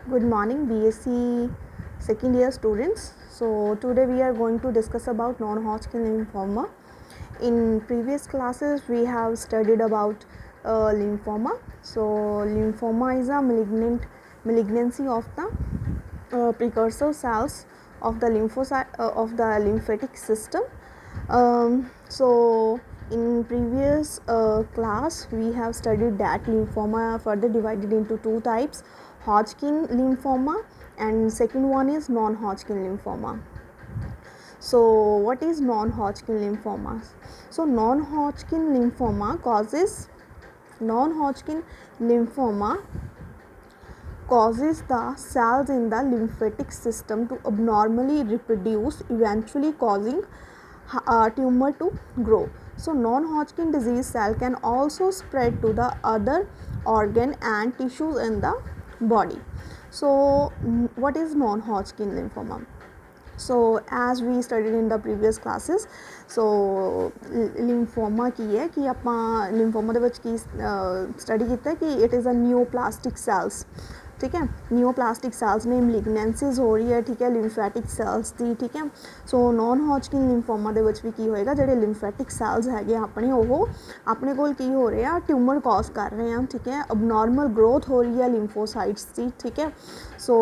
Good morning, BSc second year students. So today we are going to discuss about non-Hodgkin lymphoma. In previous classes we have studied about lymphoma. So lymphoma is a malignancy of the precursor cells of the lymphocyte of the lymphatic system. So in previous class we have studied that lymphoma further divided into two types, Hodgkin lymphoma and second one is non-Hodgkin lymphoma. So what is non-Hodgkin lymphoma? So non-Hodgkin lymphoma causes the cells in the lymphatic system to abnormally reproduce, eventually causing tumor to grow. So non-Hodgkin disease cell can also spread to the other organ and tissues in the body. So what is non-Hodgkin lymphoma? So as we studied in the previous classes, so lymphoma ਕੀ ਹੈ ਕਿ ਆਪਾਂ lymphoma ਦੇ ਵਿੱਚ ਕੀ study ਕੀਤਾ ਕਿ it is a neoplastic cells, ठीक है, न्यूओप्लास्टिक sales ने मलिगनेंसीज हो रही है, ठीक है, लिम्फेटिक सेल्स दी, ठीक है। सो नॉन हॉजकिन लिम्फोमा ਦੇ ਵਿੱਚ ਵੀ ਕੀ ਹੋਏਗਾ, ਜਿਹੜੇ ਲਿम्फेटिक सेल्स ਹੈਗੇ ਆਪਣੇ ਉਹ ਆਪਣੇ ਕੋਲ ਕੀ ਹੋ ਰਹੇ ਆ, ਟਿਊਮਰ ਕੌਜ਼ ਕਰ ਰਹੇ ਆ, ਠੀਕ ਹੈ, ਅਬਨੋਰਮਲ ਗਰੋਥ ਹੋ ਰਹੀ ਹੈ ਲਿम्फोसाइट्स ਦੀ, ठीक है। सो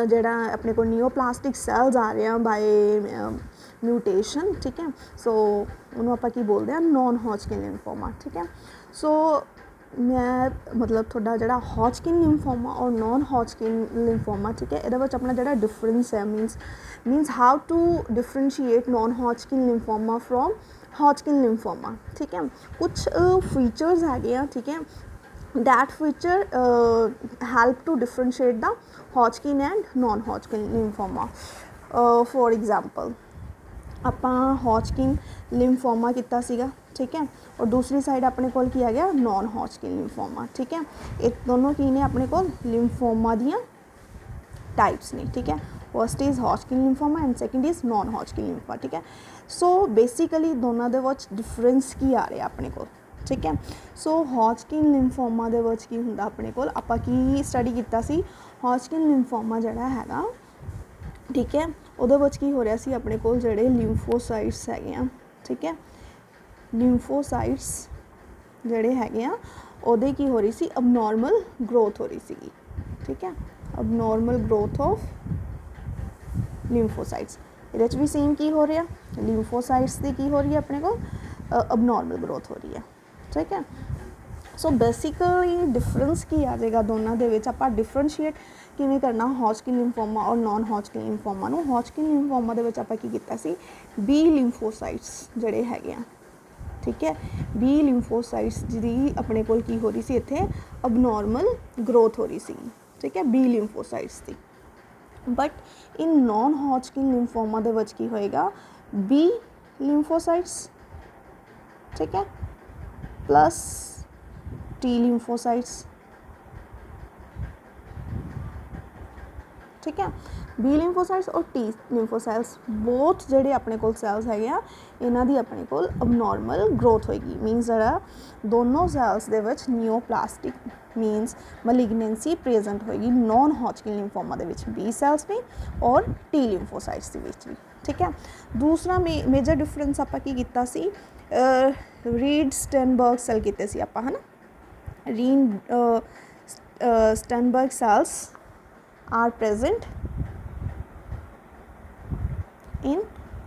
ਜਿਹੜਾ ਆਪਣੇ ਕੋਲ ਨਿਓਪਲਾਸਟਿਕ ਸੈਲਸ ਆ ਰਹੇ ਆ ਬਾਏ ਮਿਊਟੇਸ਼ਨ, ਠੀਕ ਹੈ। ਸੋ ਉਹਨੂੰ ਆਪਾਂ ਕੀ ਬੋਲਦੇ ਆ, ਨੌਨ ਹੌਜਕਿਨ ਲਿम्फोमा, ਠੀਕ ਹੈ। ਸੋ ਮੈਂ ਮਤਲਬ ਤੁਹਾਡਾ ਜਿਹੜਾ ਹੌਜਕਿਨ ਲਿम्फोमा ਔਰ ਨੌਨ ਹੌਜਕਿਨ ਲਿम्फोमा, ਠੀਕ ਹੈ, ਇਹਦੇ ਵਿੱਚ ਆਪਣਾ ਜਿਹੜਾ ਡਿਫਰੈਂਸ ਹੈ means how to differentiate non Hodgkin lymphoma from Hodgkin lymphoma, ਠੀਕ ਹੈ। ਕੁਛ ਫੀਚਰਸ ਹੈਗੇ ਆ, ਠੀਕ ਹੈ, that feature help to differentiate the Hodgkin and non-Hodgkin lymphoma. For example, ਆਪਾਂ Hodgkin lymphoma ਕੀਤਾ ਸੀਗਾ, ठीक है, और दूसरी साइड अपने कोल की आ गया नॉन हॉजकिन लिम्फोमा, ठीक है। एक दोनों की ने अपने कोल लिम्फोमा दियाँ टाइप्स ने, ठीक है। First is Hodgkin lymphoma and second is non Hodgkin lymphoma, ठीक है। सो बेसिकली दोनों दे विच डिफरेंस की आ रहा अपने कोल, ठीक है। सो हॉजकिन लिम्फोमा दे विच की हुंदा अपने कोल, आपां की स्टडी कीता सी, हॉजकिन लिम्फोमा जिहड़ा हैगा, ठीक है, उहदे विच की हो रहा सी अपने कोल जिहड़े लिम्फोसाइट्स हैगे आ, ठीक है, लिम्फोसाइट्स जिहड़े हैगे आ उहदे की हो रही सी अबनॉर्मल ग्रोथ हो रही सी, ठीक है, अबनॉर्मल ग्रोथ ऑफ लिम्फोसाइट्स। ਇਹਦੇ 'ਚ भी सेम की हो रहा, लिम्फोसाइट्स की हो रही है अपने को अबनॉर्मल ग्रोथ हो रही है, ठीक है। सो बेसिकली डिफरेंस की आ जाएगा दोनों के विच, आपां डिफरेंशिएट किवें करना हॉजकिन लिम्फोमा और नॉन हॉजकिन लिम्फोमा नूं। हॉजकिन लिम्फोमा दे विच आपां की कीता सी, बी लिम्फोसाइट्स जिहड़े हैगे आ, ठीक है, बी लिम्फोसाइट्स जी अपने कोल की हो रही सी, इत्थे अबनॉर्मल ग्रोथ हो रही सी, ठीक है, बी लिम्फोसाइट्स की। But in non Hodgkin lymphoma दे विच की होएगा, बी लिम्फोसाइट्स, ठीक है, प्लस टी लिम्फोसाइट्स, ठीक है। बी लिम्फोसाइट्स और टी लिम्फोसाइट्स बोथ जिहड़े अपने कोल सैल्स हैगे आ, इन्हां दी अपने कोल अबनॉर्मल ग्रोथ होएगी, मीनस जिहड़ा दोनों सैल्स दे विच नियोप्लास्टिक मीनस मलिगनेंसी प्रेजेंट होएगी नॉन हॉजकिन लिम्फोमा दे विच, बी सैल्स में और टी लिम्फोसाइट्स दे विच भी, ठीक है। दूसरा मेजर डिफरेंस आपां की कीता सी, रीड स्टेनबर्ग सेल कीते सी आपां, है ना, Steinberg cells are present in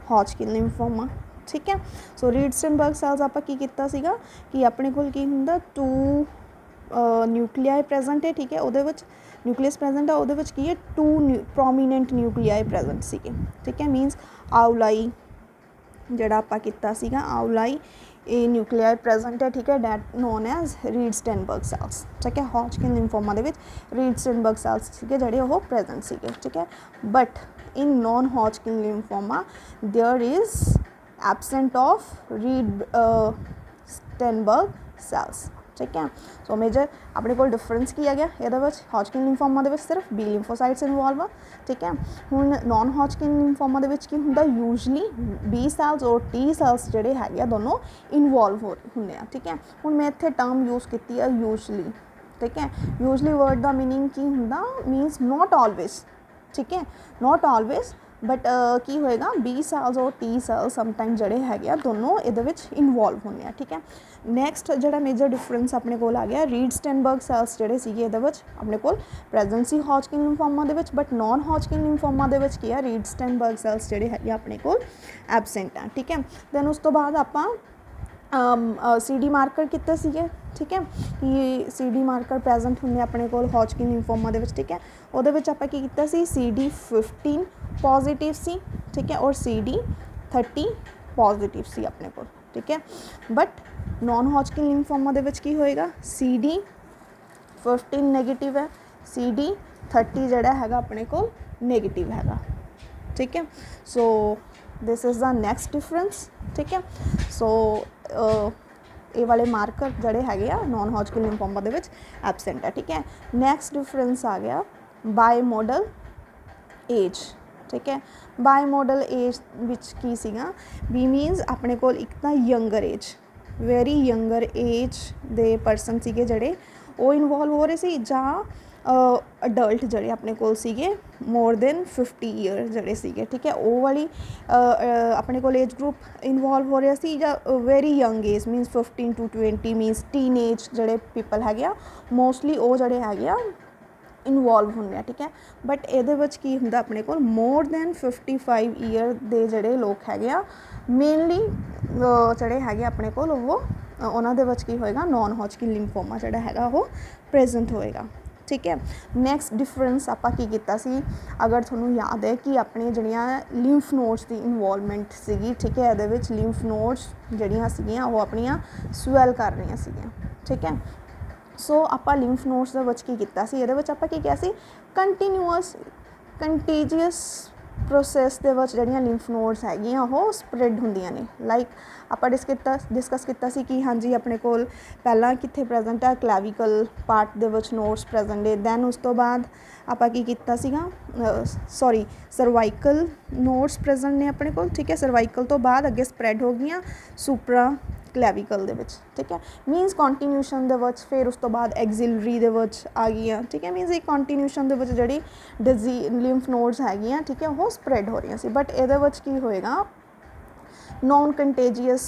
Hodgkin lymphoma, ठीक है। सो रीड स्टेनबर्ग सेल्स आपां की कीता सीगा कि अपने कोल की हुंदा, टू न्यूक्लियाई प्रेजेंट है, ठीक है, उहदे विच न्यूक्लियस प्रेजेंट है, उहदे विच की है टू प्रोमीनेंट न्यूक्लियाई प्रेजेंट सीगे, ठीक है, मीनस आउलाई जिहड़ा आपां कीता सीगा, आउलाई ए न्यूक्लियाई प्रेजेंट है, ठीक है, that known as Reed Sternberg cells, ठीक है। हॉजकिन लिम्फोमा दे विच रीड स्टेनबर्ग सेल्स सीगे जिहड़े ओह प्रेजेंट सीगे, ठीक है। But in non Hodgkin lymphoma there is absent of Reed Sternberg cells, ठीक है। सो मेजर अपने कोल डिफरेंस की आ गया ये हॉजकिन लिम्फोमा दे सिर्फ बी लिम्फोसाइट्स इनवॉल्व आ, ठीक है। हुण नॉन हॉजकिन लिम्फोमा दे की हुंदा, यूजली बी सैल्स और टी सैल्स जिहड़े हैगे दोनों इनवॉल्व होंदे आ, ठीक है। हुण मैं इत्थे टर्म यूज़ कीती है यूजली, ठीक है। यूजली वर्ड दा मीनिंग की हुंदा मीनस नॉट ऑलवेज, ठीक है, नॉट ऑलवेज बट की होएगा बी सैल्स और टी सैल्स समटाइम जड़े है दोनों ये इनवॉल्व होने, ठीक है। नैक्सट जो मेजर डिफरेंस अपने को आ गया रीड स्टेनबर्ग सैल्स जोड़े ये अपने को प्रेजेंट सी Hodgkin lymphoma but non Hodgkin lymphoma की है रीड स्टेनबर्ग सैल्स जोड़े है अपने को एबसेंट है, ठीक है। दैन उस तो बाद आप सी डी मार्कर किते सीगे, ठीक है, कि सी डी मार्कर प्रेजेंट होंगे अपने को हॉजकिन लिम्फोमा ठीक है। वो आप सी डी 15 पॉजिटिव सी, ठीक है, और सी डी 30 पॉजिटिव सी अपने को, ठीक है। बट नॉन हॉजकिन लिम्फोमा की होएगा सी डी 15 नैगेटिव है, सी डी 30 जड़ा है अपने को नैगेटिव है, ठीक है। So this is the next difference, ठीक है। सो ये वाले मार्कर जड़े है नॉन हॉजकिन लिम्फोमा एबसेंट है, ठीक है। नैक्सट डिफरेंस आ गया बायमोडल एज, ठीक है। बायमोडल एज विच की सीगा बी मीनस अपने को एक तो younger age very younger age दे परसन सीगे जड़े वो इनवॉल्व हो रहे सी जहाँ अडल्ट जड़े अपने को सीगे मोर देन 50 ईयर जड़े सीगे, ठीक है। वो वाली अपने को एज ग्रुप इनवॉल्व हो रहा सी या very young age मीनस 15 to 20 मीनस teen age जड़े पीपल है मोस्टली वो जड़े है इनवॉल्व होंगे, ठीक है। बट ये की होंगे अपने को मोर देन 55 ईयर दे जड़े लोग है मेनली जड़े है अपने को वो उन्होंने की होएगा नॉन हॉजकिन लिम्फोमा जड़ा है वो प्रेजेंट होएगा, ठीक है। नैक्सट डिफरेंस आप किया सी अगर थोड़ा याद है कि अपने जड़ियाँ लिम्फ नोड्स की इनवॉल्वमेंट सी, ठीक है, ये लिम्फ नोड्स जड़ियाँ सीगियाँ वो अपनियाँ स्वेल कर रही सीगियाँ, ठीक है। सो आप लिम्फ नोड्स की किया सी ये आप किया कंटीन्यूअस कंटीजियस प्रोसैस जड़ियाँ लिम्फ नोड्स है वो स्प्रेड होंदियां ने लाइक आप डिस्कस किया कि हाँ जी अपने को पहला कितने प्रेजेंट है क्लैविकल पार्ट दे नोड्स प्रेजेंट है दैन उस तो बाद आप किया सॉरी सर्वाइकल नोड्स प्रेजेंट ने अपने को, ठीक है। सर्वाइकल तो बाद अगे स्प्रैड हो गई सुपरा क्लैविकल दे विच, ठीक है, मीनस कॉन्टीन्यूशन दे विच फिर उस तो बाद एक्सिलरी दे विच आ गई, ठीक है। मीनस एक कॉन्टीन्यूशन दे विच जड़ी डिजी लिम्फ नोड्स है, ठीक है, वो स्प्रैड हो रही सी। बट ये की होएगा नॉन कंटेजियस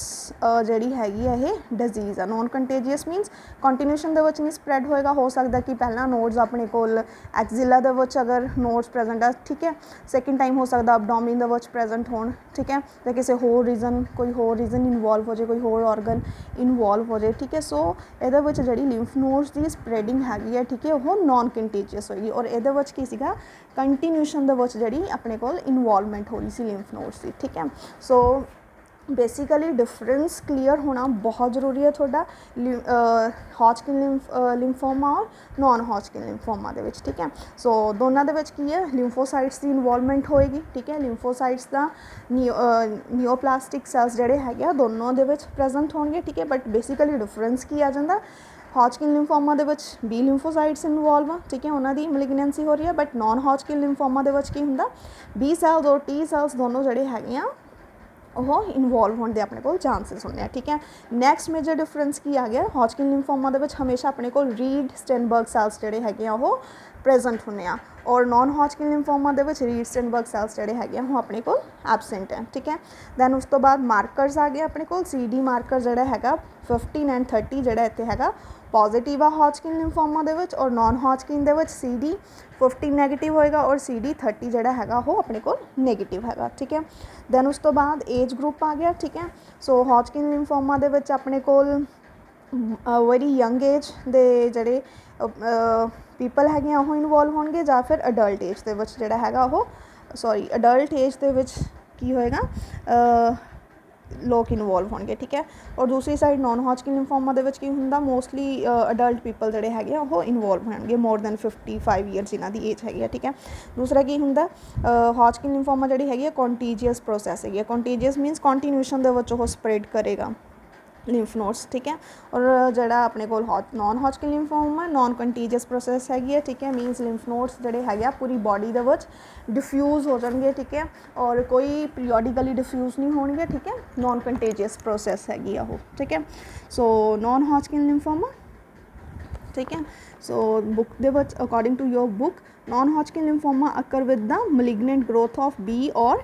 जड़ी हैगी ये डिजीज़ है। नॉन कंटेजियस मीनस कॉन्टीन्यूशन दे विच नहीं स्प्रैड होएगा, हो सकता कि पहला नोड्स अपने को एक्जिला दे विच अगर नोड्स प्रेजेंट है, ठीक है, सैकेंड टाइम हो सकता अबडोमिन दे विच प्रेजेंट हो, ठीक है, या किसी होर रीजन कोई होर रीजन इनवॉल्व हो जाए, कोई होर ऑर्गन इनवॉल्व हो जाए, ठीक है। सो ये जड़ी लिम्फ नोड्स की स्प्रैडिंग हैगी, ठीक है, वो नॉन कंटेजियस होगी और ये की सीगा कंटीन्यूशन दे विच जड़ी अपने को इनवॉल्वमेंट हो रही सी लिम्फ नोड्स की, ठीक है। सो बेसिकली डिफरेंस क्लीयर होना बहुत ज़रूरी है थोड़ा हॉजकिन लिम्फोमा और नॉन हॉजकिन लिम्फोमा दे विच, ठीक है। सो दोनों दे विच की है लिम्फोसाइट्स की इनवॉल्वमेंट होएगी, ठीक है। लिम्फोसाइट्स का नियोप्लास्टिक सैल्स जड़े है दोनों दे विच प्रेजेंट होंगे, ठीक है। बट बेसिकली डिफरेंस की आ जाता हॉजकिन लिम्फोमा दे विच बी लिम्फोसाइट्स इनवॉल्व आ, ठीक है, उन्होंने मैलिगनेंसी हो रही है। बट नॉन हॉजकिन लिम्फोमा दे विच की हुंदा बी सैल्स और टी सैल्स दोनों जड़े है वो इनवॉल्व होने के अपने को चांसेस होंगे, ठीक है। नैक्सट मेजर डिफरेंस की आ गया हॉजकिन लिम्फोमा हमेशा अपने को रीड स्टेनबर्ग सैल्स जड़े है वो प्रेजेंट होने और non Hodgkin lymphoma Reed Sternberg cells जड़े है वो अपने को एबसेंट है, ठीक है। दैन उस तो बाद मार्करस आ गए अपने को सी डी मार्कर जड़ा है 15 एंड 30 जड़ा इतने है पॉजिटिव आ हॉजकिन लिम्फोमा और non Hodgkin C D 15 negative होएगा और सी डी 30 जड़ा है वो अपने को नैगेटिव है, ठीक है। दैन उस तो बाद एज ग्रुप आ गया, ठीक है। सो हॉजकिन लिम्फोमा अपने को वेरी यंग एज दे जड़े पीपल है वो इनवॉल्व होंगे या फिर अडल्ट एज दे विच जड़ा है वो सॉरी अडल्ट एज दे विच की होएगा लोग इनवॉल्व होंगे, ठीक है। और दूसरी साइड नॉन हॉजकिन लिम्फोमा की होंगे मोस्टली अडल्ट पीपल जड़े है वो इनवॉल्व होंगे मोर दैन 55 ईयर जिन्हों की एज है, ठीक है। दूसरा की होंगे हॉजकिन लिम्फोमा जी है कॉन्टीजियस प्रोसैस है, कॉन्टीजियस मीनस कॉन्टीन्यूशन वो स्प्रेड करेगा लिम्फ नोड्स, ठीक है। और जड़ा अपने को non Hodgkin lymphoma non contiguous process है, ठीक है, मीनस लिम्फ नोड्स जड़े है पूरी बॉडी दे विच डिफ्यूज़ हो जाएंगे, ठीक है, और कोई पीरियडिकली डिफ्यूज़ नहीं होंगे, ठीक है। नॉन कंटीजियस प्रोसैस है वो, ठीक है। सो नॉन हॉजकिन लिम्फोमा ठीक है। सो बुक दे विच according to your book non Hodgkin lymphoma occur with the malignant growth of B or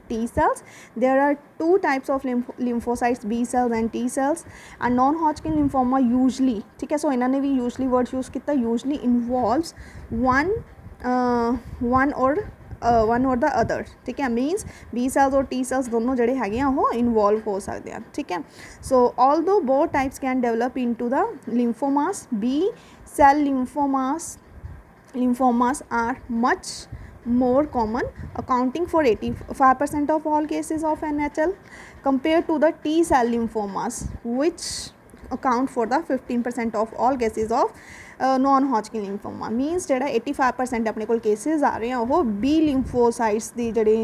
T cells. There are two types of lymphocytes, B cells and T cells. And non-Hodgkin lymphoma usually, ठीक है, so इन्होंने भी usually word use किया, usually involves one or the other, ठीक है, मीनस B cells और T cells दोनों जोड़े है वो इनवॉल्व हो सकते हैं, ठीक है। So although both types can develop into the lymphomas, B cell lymphomas are much more common, accounting for 85% of all cases of NHL, compared to the T cell lymphomas, which account for the 15% of all cases of non-Hodgkin lymphoma. मीनस जोड़ा 85% अपने को cases आ रहे हैं वो B lymphocytes की जोड़े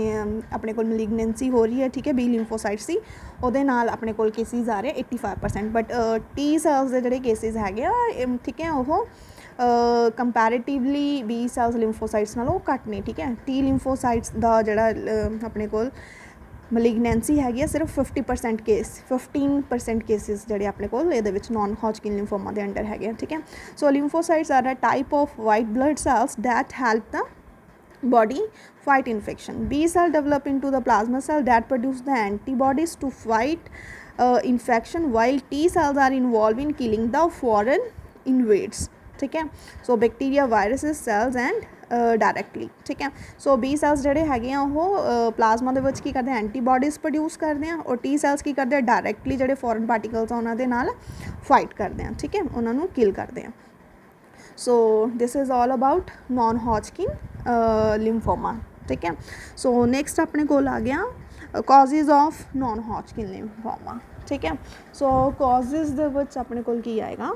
अपने को मलिगनेंसी हो रही है, ठीक है, बी लिम्फोसाइट्स की ਉਹਦੇ ਨਾਲ ਆਪਣੇ ਕੋਲ केसेस आ रहे 85%, बट टी सैल्स के जोड़े केसेस है, ठीक है, वो कंपैरेटिवली बी सैल्स लिम्फोसाइट्स नालों घट ने, ठीक है। टी लिम्फोसाइट्स का जोड़ा अपने को मलिगनेंसी हैगी सिर्फ 50% केस 15% केसेस जोड़े अपने को नॉन हॉजकिन लिम्फोमा के अंडर है, ठीक है। So lymphocytes are a type of white blood cells that help the body fight infection. B cell develop into the plasma cell that produce the antibodies to fight infection, while T cells are involved in killing the foreign invades, ठीक है। So bacteria, viruses, cells and directly, ठीक है। सो B cells जोड़े है वो plasma के की करते हैं, एंटीबॉडीज़ प्रोड्यूस करते हैं, और टी सैल्स की करते हैं डायरैक्टली जोड़े फॉरन पार्टिकल्स उन्होंने नाल फाइट करते हैं, ठीक है, उन्होंने किल करते हैं। So this is all about non Hodgkin lymphoma, ठीक है। सो नेक्स्ट अपने को आ गया causes of non Hodgkin lymphoma, ठीक है। सो कॉजेज दे विच अपने को की आएगा,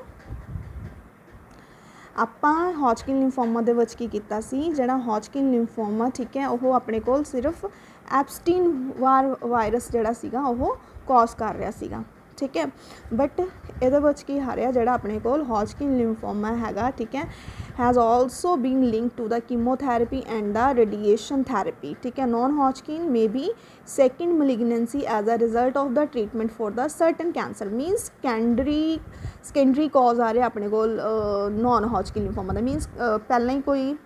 ਆਪਾਂ हॉजकिन लिम्फोमा ਦੇ ਵਿੱਚ ਕੀ ਕੀਤਾ ਸੀ, ਜਿਹੜਾ हॉजकिन लिम्फोमा, ठीक है, ਉਹ ਆਪਣੇ ਕੋਲ ਸਿਰਫ ਐਪਸਟੀਨ ਵਾਇਰਸ ਜਿਹੜਾ ਸੀਗਾ ਉਹ ਕੌਜ਼ ਕਰ ਰਿਹਾ ਸੀਗਾ, ठीक है। बट ਇਹਦੇ ਵਿੱਚ ਕੀ ਆ ਰਿਹਾ, ਜਿਹੜਾ ਆਪਣੇ ਕੋਲ हॉजकिन लिम्फोमा हैगा, ठीक है, has also been linked to the chemotherapy and the radiation therapy, ठीक है। Non Hodgkin may be second malignancy as a result of the treatment for the certain cancer, means secondary cause आ रहा अपने को non Hodgkin lymphoma का, मीनस पहला ही कोई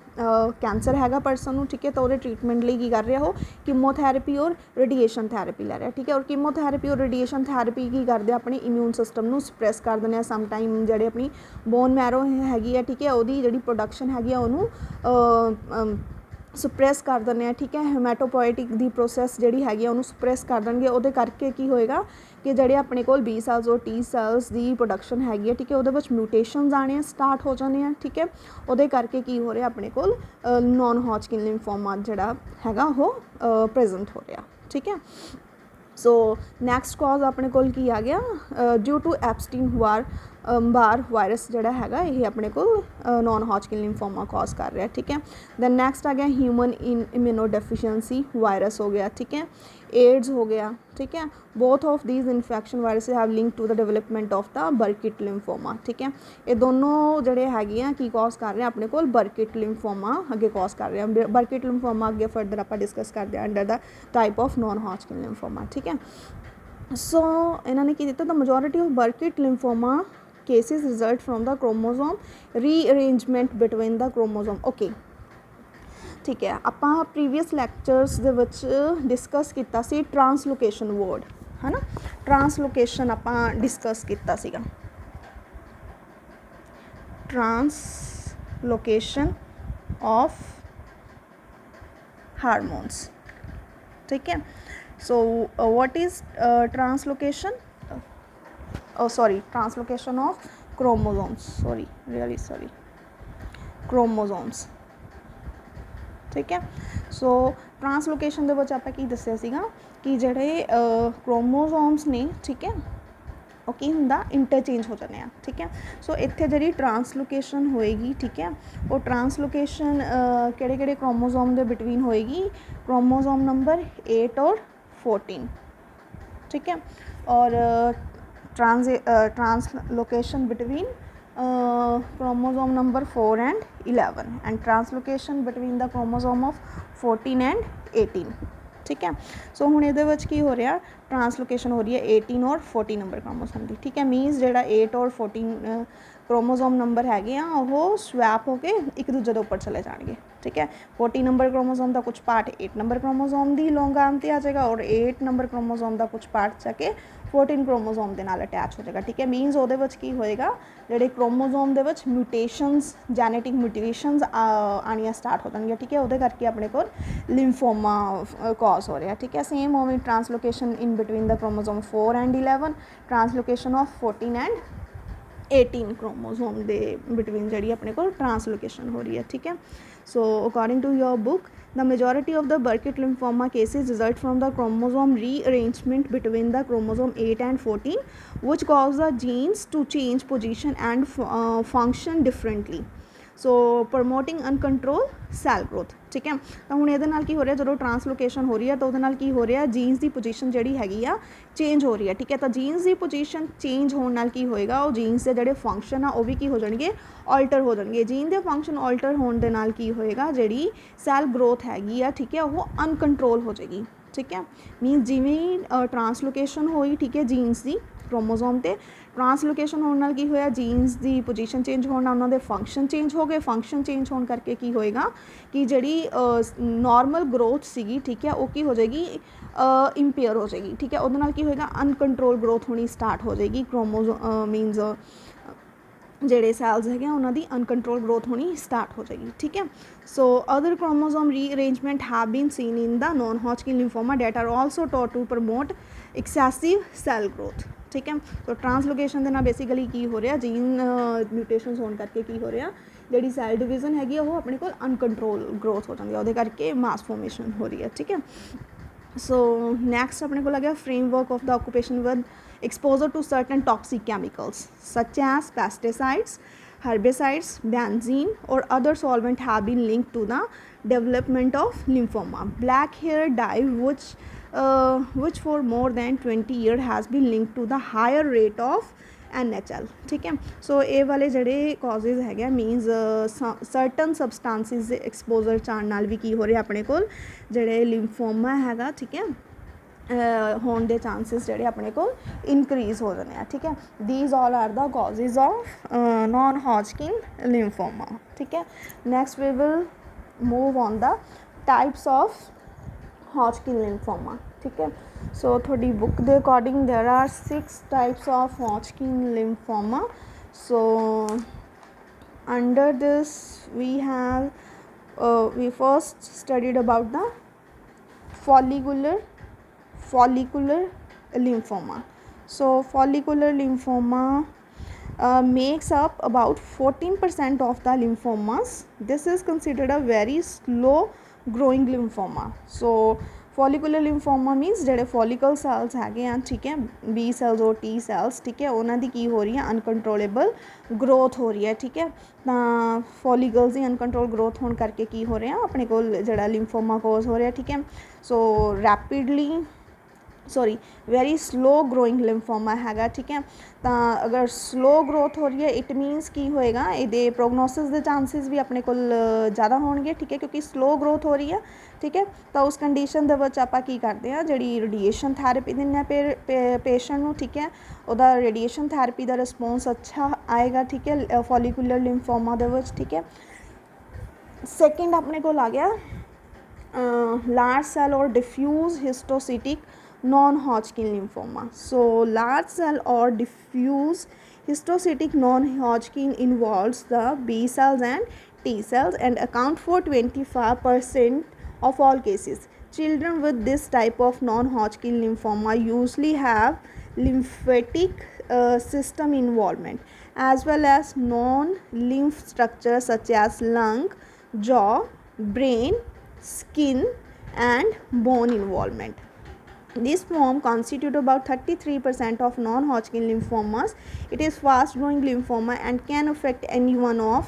cancer हैगा परसन को, ठीक है, तो वो ट्रीटमेंट लिए की कर रहा हो कीमोथेरेपी और रेडिएशन थेरेपी लै रहा, ठीक है। और कीमोथेरेपी और रेडिएशन थेरेपी की करते अपने इम्यून सिस्टम को सप्रैस कर देने, सम टाइम जोड़े अपनी बोन मैरो हैगी है, ठीक है, वो जी प्रोडक्शन हैगी उन्होंने सप्रैस कर देने, ठीक है। हेमैटोपोएटिक दी प्रोसैस जी हैगी उन्होंने सप्रैस कर देंगे, वो करके की होएगा कि जोड़े अपने को बी सैल्स और टी सैल्स की प्रोडक्शन हैगी है, ठीक है, वो म्यूटेशनस आने स्टार्ट हो जाने हैं, ठीक है, वो करके की हो रहा अपने को नॉन हॉजकिन लिम्फोमा जोड़ा हैगा वो प्रेजेंट हो रहा, ठीक है। सो नैक्सट कॉज अपने को की आ गया due to Epstein Barr virus जोड़ा है ये अपने को नॉन हॉजकिन लिम्फोमा कॉज कर रहा है, ठीक है। दैन नैक्सट आ गया ह्यूमन इम्यूनोडेफिशिएंसी वायरस हो गया, ठीक है, एड्स हो गया, ठीक है। Both of these infection virus have link to the development of the Burkitt lymphoma, ठीक है। ये दोनों जोड़े है कि कॉज कर रहे हैं अपने को बर्किट लिम्फोमा अगे कॉज कर रहे हैं। बर्किट लिम्फोमा अगे फर्दर आप डिस्कस करते हैं under the type of non Hodgkin lymphoma, ठीक है। सो इन्होंने की दिता the majority of बर्किट lymphoma cases result from the chromosome rearrangement between the chromosome, okay, ठीक है। ਆਪਾਂ प्रीवियस ਲੈਕਚਰਸ ਦੇ ਵਿੱਚ डिस्कस ਕੀਤਾ ਸੀ ट्रांसलोकेशन वर्ड, है ना, ट्रांसलोकेशन ਆਪਾਂ डिस्कस ਕੀਤਾ ਸੀਗਾ, ट्रांसलोकेशन ऑफ हार्मोन्स, ठीक है। So what is translocation, translocation of chromosomes, chromosomes, ठीक है। सो ट्रांसलोकेशन दे विच आपां की दस्सिया सीगा कि जिहड़े क्रोमोसोम्स ने, ठीक है, वो की हुंदा इंटरचेंज हो जाने, ठीक है। सो इत्थे जिहड़ी ट्रांसलोकेशन होएगी, ठीक है, वो ट्रांसलोकेशन किहड़े क्रोमोसोम दे बिटवीन होएगी, क्रोमोसोम नंबर 8 और 14, ठीक है। और translocation between chromosome number 4 and 11 and translocation between the chromosome of 14 and 18, ठीक है। सो हुण इहदे विच की हो रहा, ट्रांसलोकेशन हो रही है 18 और 14 नंबर क्रोमोसोम की, ठीक है। मीनस जिहड़ा 8 और 14 क्रोमोसोम नंबर हैगे आ वो स्वैप होके एक दूजे के उपर चले जाएंगे। ठीक है, 40 नंबर क्रोमोसोम का कुछ पार्ट 8 नंबर क्रोमोसोम की लॉन्ग आर्म पर आ जाएगा और 8 नंबर क्रोमोसोम का कुछ पार्ट जाके 14 क्रोमोसोम के नाल अटैच हो जाएगा। ठीक है, मीनस वो की होएगा जोड़े क्रोमोसोम के म्यूटेशनस जैनेटिक म्यूटेशनस आनिया स्टार्ट हो जाएगी। ठीक है, वो करके अपने को लिम्फोमा कॉज हो रहा है। ठीक है, सेम ओवे translocation in between the chromosome 4 and 11, translocation of 14 and 18 chromosome के बिटवीन जी अपने को ट्रांसलोकेशन हो रही है। ठीक है, so according to your book the majority of the Burkitt lymphoma cases result from the chromosome rearrangement between the chromosome 8 and 14 which cause the genes to change position and function differently, so promoting uncontrol cell growth. ठीक है, तो हुण इहदे नाल की हो रहा जो ट्रांसलोकेशन हो रही है तो उहदे नाल की हो रहा जीन्स की पोजीशन जिहड़ी हैगी आ चेंज हो रही है। ठीक है, तो जीन्स की पोजीशन चेंज होने नाल की होएगा वो जीन्स के जिहड़े फंक्शन आ वो भी की हो जाएंगे ऑल्टर हो जाएंगे। जीन के फंक्शन ऑल्टर होने दे नाल की होएगा जिहड़ी सैल ग्रोथ हैगी आ ठीक है वो अनकंट्रोल हो जाएगी। ठीक है, मीन जिवें ट्रांसलोकेशन होई ठीक है जीन्स की क्रोमोसोम ते ट्रांसलोकेशन होने नाल की होया जीन्स की पोजीशन चेंज होने उन्होंने फंक्शन चेंज हो गए, फंक्शन चेंज होने करके की होएगा कि जिहड़ी नॉर्मल ग्रोथ सीगी ठीक है वो की हो जाएगी इंपेयर हो जाएगी। ठीक है, उहदे नाल की होएगा अनकंट्रोल ग्रोथ होनी स्टार्ट हो जाएगी। क्रोमोसोम मीनस जेडे सैल्स है उन्होंने अनकंट्रोल ग्रोथ होनी स्टार्ट हो जाएगी। ठीक है, so other chromosome rearrangement have been seen in the non Hodgkin lymphoma that are also thought to promote excessive cell growth. ठीक है, तो ट्रांसलोकेशन के नाल बेसिकली की हो रहा जीन म्यूटेशनस होने करके की हो रहा जी सैल डिवीजन हैगी वो अपने को अनकंट्रोल ग्रोथ हो जाती है वो करके मास फॉर्मेशन हो रही है। ठीक है, सो नैक्सट अपने को लगे framework of the occupation with exposure to certain toxic chemicals such as pesticides, herbicides, benzene or other solvent have been linked to the development of lymphoma. Black hair dye which for more than 20 years has been linked to the higher rate of NHL। ठीक है, सो ये वाले जड़े causes है मीनस certain सबसटांसिस exposure चाण नाल भी की हो रहा अपने को जड़े लिम्फोमा हैगा ठीक है होने के चांसिस जोड़े अपने को इनक्रीज़ हो जाने। ठीक है, these all are the causes of non Hodgkin lymphoma. ठीक है, next we will move on the types of Hodgkin lymphoma. ठीक है, सो थोड़ी बुक के according there are 6 types of Hodgkin lymphoma. So under this we have we first studied about the follicular lymphoma. So follicular lymphoma makes up about 14% of the lymphomas. This is considered a very slow growing lymphoma. So follicular lymphoma means ਜਿਹੜੇ follicle cells ਹੈਗੇ ਆ ठीक है B cells और T cells ठीक है ਉਹਨਾਂ ਦੀ ਕੀ ਹੋ ਰਹੀ ਹੈ अनकंट्रोलेबल ग्रोथ हो रही है। ठीक है, ਤਾਂ follicles ਦੀ अनकंट्रोल ग्रोथ होने करके ਕੀ ਹੋ ਰਿਹਾ ਆਪਣੇ ਕੋਲ ਜਿਹੜਾ लिम्फोमा ਕੋਜ਼ ਹੋ ਰਿਹਾ। ठीक है, so rapidly very slow growing lymphoma हैगा। ठीक है, तो अगर स्लो ग्रोथ हो रही है इट मीनस की होएगा ये प्रोगनोसिस के चांसिस भी अपने को ज़्यादा होंगे। ठीक है, क्योंकि स्लो ग्रोथ हो रही है। ठीक है, तो उस कंडीशन के विच आपां की करते हैं जी रेडिएशन थैरेपी देने पेशेंट को। ठीक है, वह रेडिएशन थैरेपी का रिस्पोंस अच्छा आएगा। ठीक है, फॉलीकुलर लिम्फोमा दे विच। ठीक है, सैकेंड अपने को आ गया लार्ज सेल और diffuse हिस्टोसिटिक non-Hodgkin lymphoma. So large cell or diffuse histocytic non-Hodgkin involves the B cells and T cells and account for 25% of all cases. Children with this type of non-Hodgkin lymphoma usually have lymphatic system involvement as well as non-lymph structures such as lung, jaw, brain, skin and bone involvement. This form constitute about 33% of non-Hodgkin lymphomas. It is fast-growing lymphoma and can affect anyone of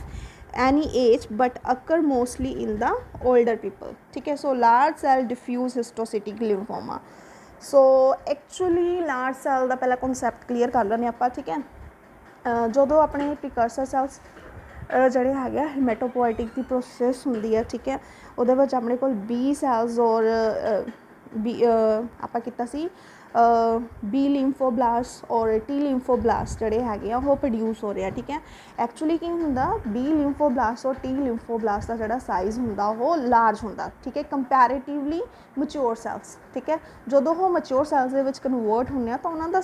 any age but occur mostly in the older people. ठीक है, so large cell diffuse histocytic lymphoma. So actually large cell का पहला concept clear कर लेने आप। ठीक है, जो अपने precursor cells ਜਿਹੜੇ ਹੈਗੇ ਹੀਮੈਟੋਪੋਇਟਿਕ ਦੀ ਪ੍ਰੋਸੈਸ ਹੁੰਦੀ ਹੈ। ਠੀਕ ਹੈ, ਉਹਦੇ ਵਿੱਚ ਆਪਣੇ ਕੋਲ B cells और भी आपा किया बी लिम्फोब्लास्ट और टी लिम्फोब्लास्ट ਜਿਹੜੇ ਹੈਗੇ ਆ ਉਹ ਪ੍ਰੋਡਿਊਸ ਹੋ ਰਿਹਾ ਠੀਕ ਹੈ। ਐਕਚੁਅਲੀ ਕੀ ਹੁੰਦਾ ਬੀ ਲਿम्फोब्लास्ट और ਟੀ ਲਿम्फोब्लास्ट ਦਾ ਜਿਹੜਾ ਸਾਈਜ਼ ਹੁੰਦਾ ਉਹ ਲਾਰਜ ਹੁੰਦਾ ਠੀਕ ਹੈ ਕੰਪੈरेटिवली ਮੈਚੁਰ ਸੈਲਸ ਠੀਕ ਹੈ। ਜਦੋਂ ਉਹ ਮੈਚੁਰ ਸੈਲਸ ਦੇ ਵਿੱਚ ਕਨਵਰਟ ਹੁੰਦੇ ਆ ਤਾਂ ਉਹਨਾਂ ਦਾ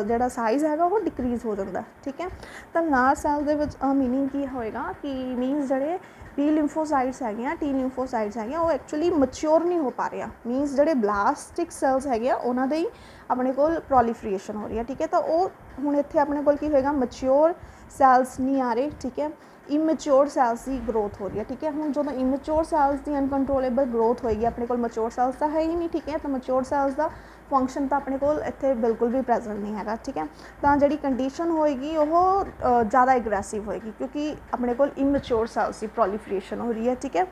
ਜਿਹੜਾ ਸਾਈਜ਼ ਹੈਗਾ ਉਹ ਡਿਕਰੀਜ਼ ਹੋ ਜਾਂਦਾ ਠੀਕ ਹੈ। ਤਾਂ ਲਾਰਜ ਸੈਲ ਦੇ ਵਿੱਚ ਮੀਨਿੰਗ ਕੀ ਹੋਏਗਾ ਕਿ ਮੀਨਸ ਜਿਹੜੇ ਬੀ ਲਿम्फोसाइट्स ਹੈਗੇ ਆ ਟੀ ਲਿम्फोसाइट्स ਹੈਗੇ ਆ ਉਹ ਐਕਚੁਅਲੀ ਮੈਚੁਰ ਨਹੀਂ ਹੋ ਪਾ ਰਿਹਾ ਮੀਨਸ ਜਿਹੜੇ ਬਲਾਸਟਿਕ ਸੈਲਸ ਹੈਗੇ ਆ ਉਹਨਾਂ ਦੇ ਹੀ ਆਪਣੇ ਕੋਲ ਪ੍ਰੋਲੀਫਰੇਸ਼ਨ ਹੋ ਰਹੀ ਹੈ ਠੀਕ ਹੈ। ਤਾਂ ਉਹ ਹੁਣ ਇੱਥੇ ਆਪਣੇ ਕੋਲ ਕੀ ਹੋਏਗਾ ਮੈਚੁਰ ਸੈਲਸ ਨਹੀਂ ਆ ਰਹੇ ਠੀਕ ਹੈ ਇਮੈਚੁਰ ਸੈਲਸ ਦੀ ਗਰੋਥ ਹੋ ਰਹੀ ਹੈ ਠੀਕ ਹੈ। ਹੁਣ ਜਦੋਂ ਇਮੈਚੁਰ ਸੈਲਸ ਦੀ ਅਨਕੰਟਰੋਲੇਬਲ ਗਰੋਥ ਹੋਏਗੀ ਆਪਣੇ ਕੋਲ ਮੈਚੁਰ ਸੈਲਸ ਤਾਂ ਹੈ ਹੀ ਨਹੀਂ ਠੀਕ ਹੈ। ਤਾਂ ਮੈਚੁਰ ਸੈਲਸ ਦਾ ਫੰਕਸ਼ਨ ਤਾਂ ਆਪਣੇ ਕੋਲ ਇੱਥੇ ਬਿਲਕੁਲ ਵੀ ਪ੍ਰੈਜ਼ੈਂਟ ਨਹੀਂ ਹੈਗਾ ਠੀਕ ਹੈ। ਤਾਂ ਜਿਹੜੀ ਕੰਡੀਸ਼ਨ ਹੋਏਗੀ ਉਹ ਜ਼ਿਆਦਾ ਐਗਰੈਸਿਵ ਹੋਏਗੀ ਕਿਉਂਕਿ ਆਪਣੇ ਕੋਲ ਇਮੈਚੁਰ ਸੈਲਸ ਦੀ ਪ੍ਰੋਲੀਫਰੇਸ਼ਨ ਹੋ ਰਹੀ ਹੈ ਠੀਕ ਹੈ।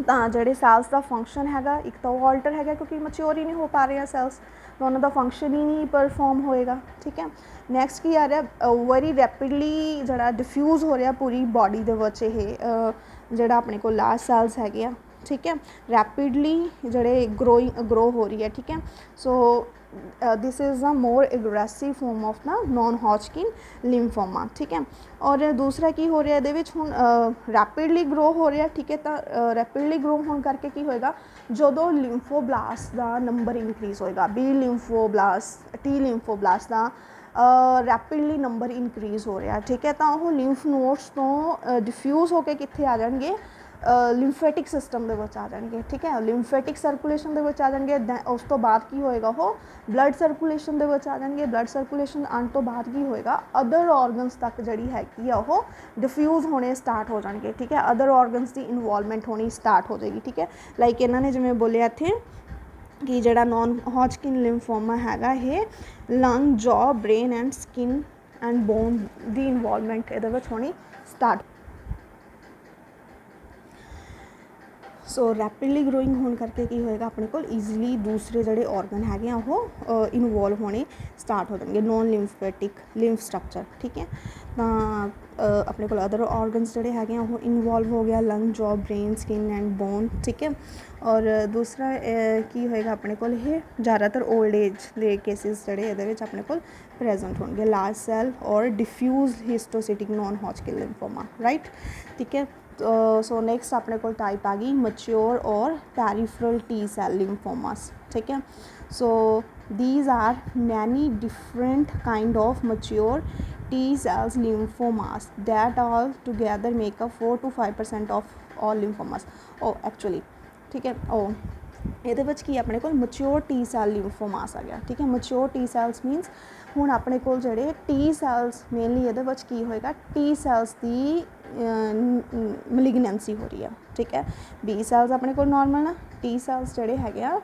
ਤਾਂ ਜਿਹੜੇ ਸੈਲਸ ਦਾ ਫੰਕਸ਼ਨ ਹੈਗਾ ਇੱਕ ਤਾਂ ਉਹ ਆਲਟਰ ਹੈਗਾ ਕਿਉਂਕਿ ਮੈਚੁਰ ਹੀ ਨਹੀਂ ਹੋ ਪਾ ਰਹੇ ਸੈਲਸ ਤਾਂ ਉਹਨਾਂ ਦਾ ਫੰਕਸ਼ਨ ਹੀ ਨਹੀਂ ਪਰਫੋਰਮ ਹੋਏਗਾ ਠੀਕ ਹੈ। ਨੈਕਸਟ ਕੀ ਆ ਰਿਹਾ ਵੈਰੀ ਰੈਪਿਡਲੀ ਜਿਹੜਾ ਡਿਫਿਊਜ਼ ਹੋ ਰਿਹਾ ਪੂਰੀ ਬਾਡੀ ਦੇ ਵਿੱਚ ਇਹ ਜਿਹੜਾ ਆਪਣੇ ਕੋਲ ਲਾਰਜ ਸੈਲਸ ਹੈਗੇ ਆ ਠੀਕ ਹੈ ਰੈਪਿਡਲੀ ਜਿਹੜੇ ਗਰੋ ਹੋ ਰਹੀ ਹੈ ਠੀਕ ਹੈ। So this is a more aggressive form of the non Hodgkin lymphoma ठीक है। और दूसरा की हो रहा है हुण रैपिडली ग्रो हो रहा ठीक है। तो रैपिडली ग्रो होने करके की होएगा जो लिम्फोब्लास्ट का नंबर इनक्रीज़ होएगा बी लिम्फोब्लास्ट टी लिम्फोब्लास्ट का रैपिडली नंबर इनक्रीज़ हो रहा ठीक है। तो वो लिम्फ नोड्स तो डिफ्यूज़ होकर कित्थे आ जाएंगे लिम्फेटिक सिस्टम ਦੇ ਵਿੱਚ ਆ ਜਾਣਗੇ ਠੀਕ ਹੈ। ਲਿम्फेटिक ਸਰਕੂਲੇਸ਼ਨ ਦੇ ਵਿੱਚ ਆ ਜਾਣਗੇ ਉਸ ਤੋਂ ਬਾਅਦ ਕੀ ਹੋਏਗਾ ਉਹ ਬਲੱਡ ਸਰਕੂਲੇਸ਼ਨ ਦੇ ਵਿੱਚ ਆ ਜਾਣਗੇ ਬਲੱਡ ਸਰਕੂਲੇਸ਼ਨ ਆਉਣ ਤੋਂ ਬਾਅਦ ਕੀ ਹੋਏਗਾ ਅਦਰ ਔਰਗਨਸ ਤੱਕ ਜਿਹੜੀ ਹੈਗੀ ਆ ਉਹ ਡਿਫਿਊਜ਼ ਹੋਣੇ ਸਟਾਰਟ ਹੋ ਜਾਣਗੇ ਠੀਕ ਹੈ। ਅਦਰ ਔਰਗਨਸ ਦੀ ਇਨਵੋਲਵਮੈਂਟ ਹੋਣੀ ਸਟਾਰਟ ਹੋ ਜਾਏਗੀ ਠੀਕ ਹੈ। ਲਾਈਕ ਇਹਨਾਂ ਨੇ ਜਿਵੇਂ ਬੋਲਿਆ ਇੱਥੇ ਕਿ ਜਿਹੜਾ ਨॉन हॉजकिन ਲਿम्फोमा ਹੈਗਾ ਇਹ ਲੰਗ ਜੌ brain and skin and bone the involvement ਇਹਦੇ ਵਿੱਚ ਹੋਣੀ ਸਟਾਰਟ सो रैपिडली ग्रोइंग होने करके की होएगा अपने को ईजीली दूसरे जोड़े ऑर्गन है वो इनवॉल्व होने स्टार्ट हो जाएंगे नॉन लिम्फेटिक लिम्फ स्ट्रक्चर ठीक है। तो अपने को अदर ऑर्गनस जोड़े है वो इनवॉल्व हो गया lung jaw brain skin and bone ठीक है। और दूसरा की होएगा अपने को ज़्यादातर ओल्ड एज के केसिस जोड़े ये अपने को प्रेजेंट होंगे लार्ज सेल और diffuse histiocytic non Hodgkin lymphoma right ठीक है। सो नेक्स्ट अपने को टाइप आ गई मैच्योर और पेरिफेरल टी सेल लिम्फोमास ठीक है। So these are many different kind of mature T cells lymphomas that all together make up 4 to 5% of all lymphomas oh actually ठीक है। ओ ਇਹਦੇ ਵਿੱਚ ਕੀ ਆਪਣੇ ਕੋਲ ਮੈਚੁਰ ਟੀ ਸੈਲ ਲਿम्फोमास ਆ ਗਿਆ ਠੀਕ ਹੈ। ਮੈਚੁਰ ਟੀ ਸੈਲਸ ਮੀਨਸ ਹੁਣ ਆਪਣੇ ਕੋਲ ਜਿਹੜੇ ਟੀ ਸੈਲਸ ਮੇਨਲੀ ਇਹਦੇ ਵਿੱਚ ਕੀ ਹੋਏਗਾ ਟੀ ਸੈਲਸ ਦੀ ਮਲਿਗਨੈਂਸੀ ਹੋ ਰਹੀ ਹੈ ਠੀਕ ਹੈ। ਬੀ ਸੈਲਸ ਆਪਣੇ ਕੋਲ ਨੋਰਮਲ ਆ ਟੀ ਸੈਲਸ ਜਿਹੜੇ ਹੈਗੇ ਆ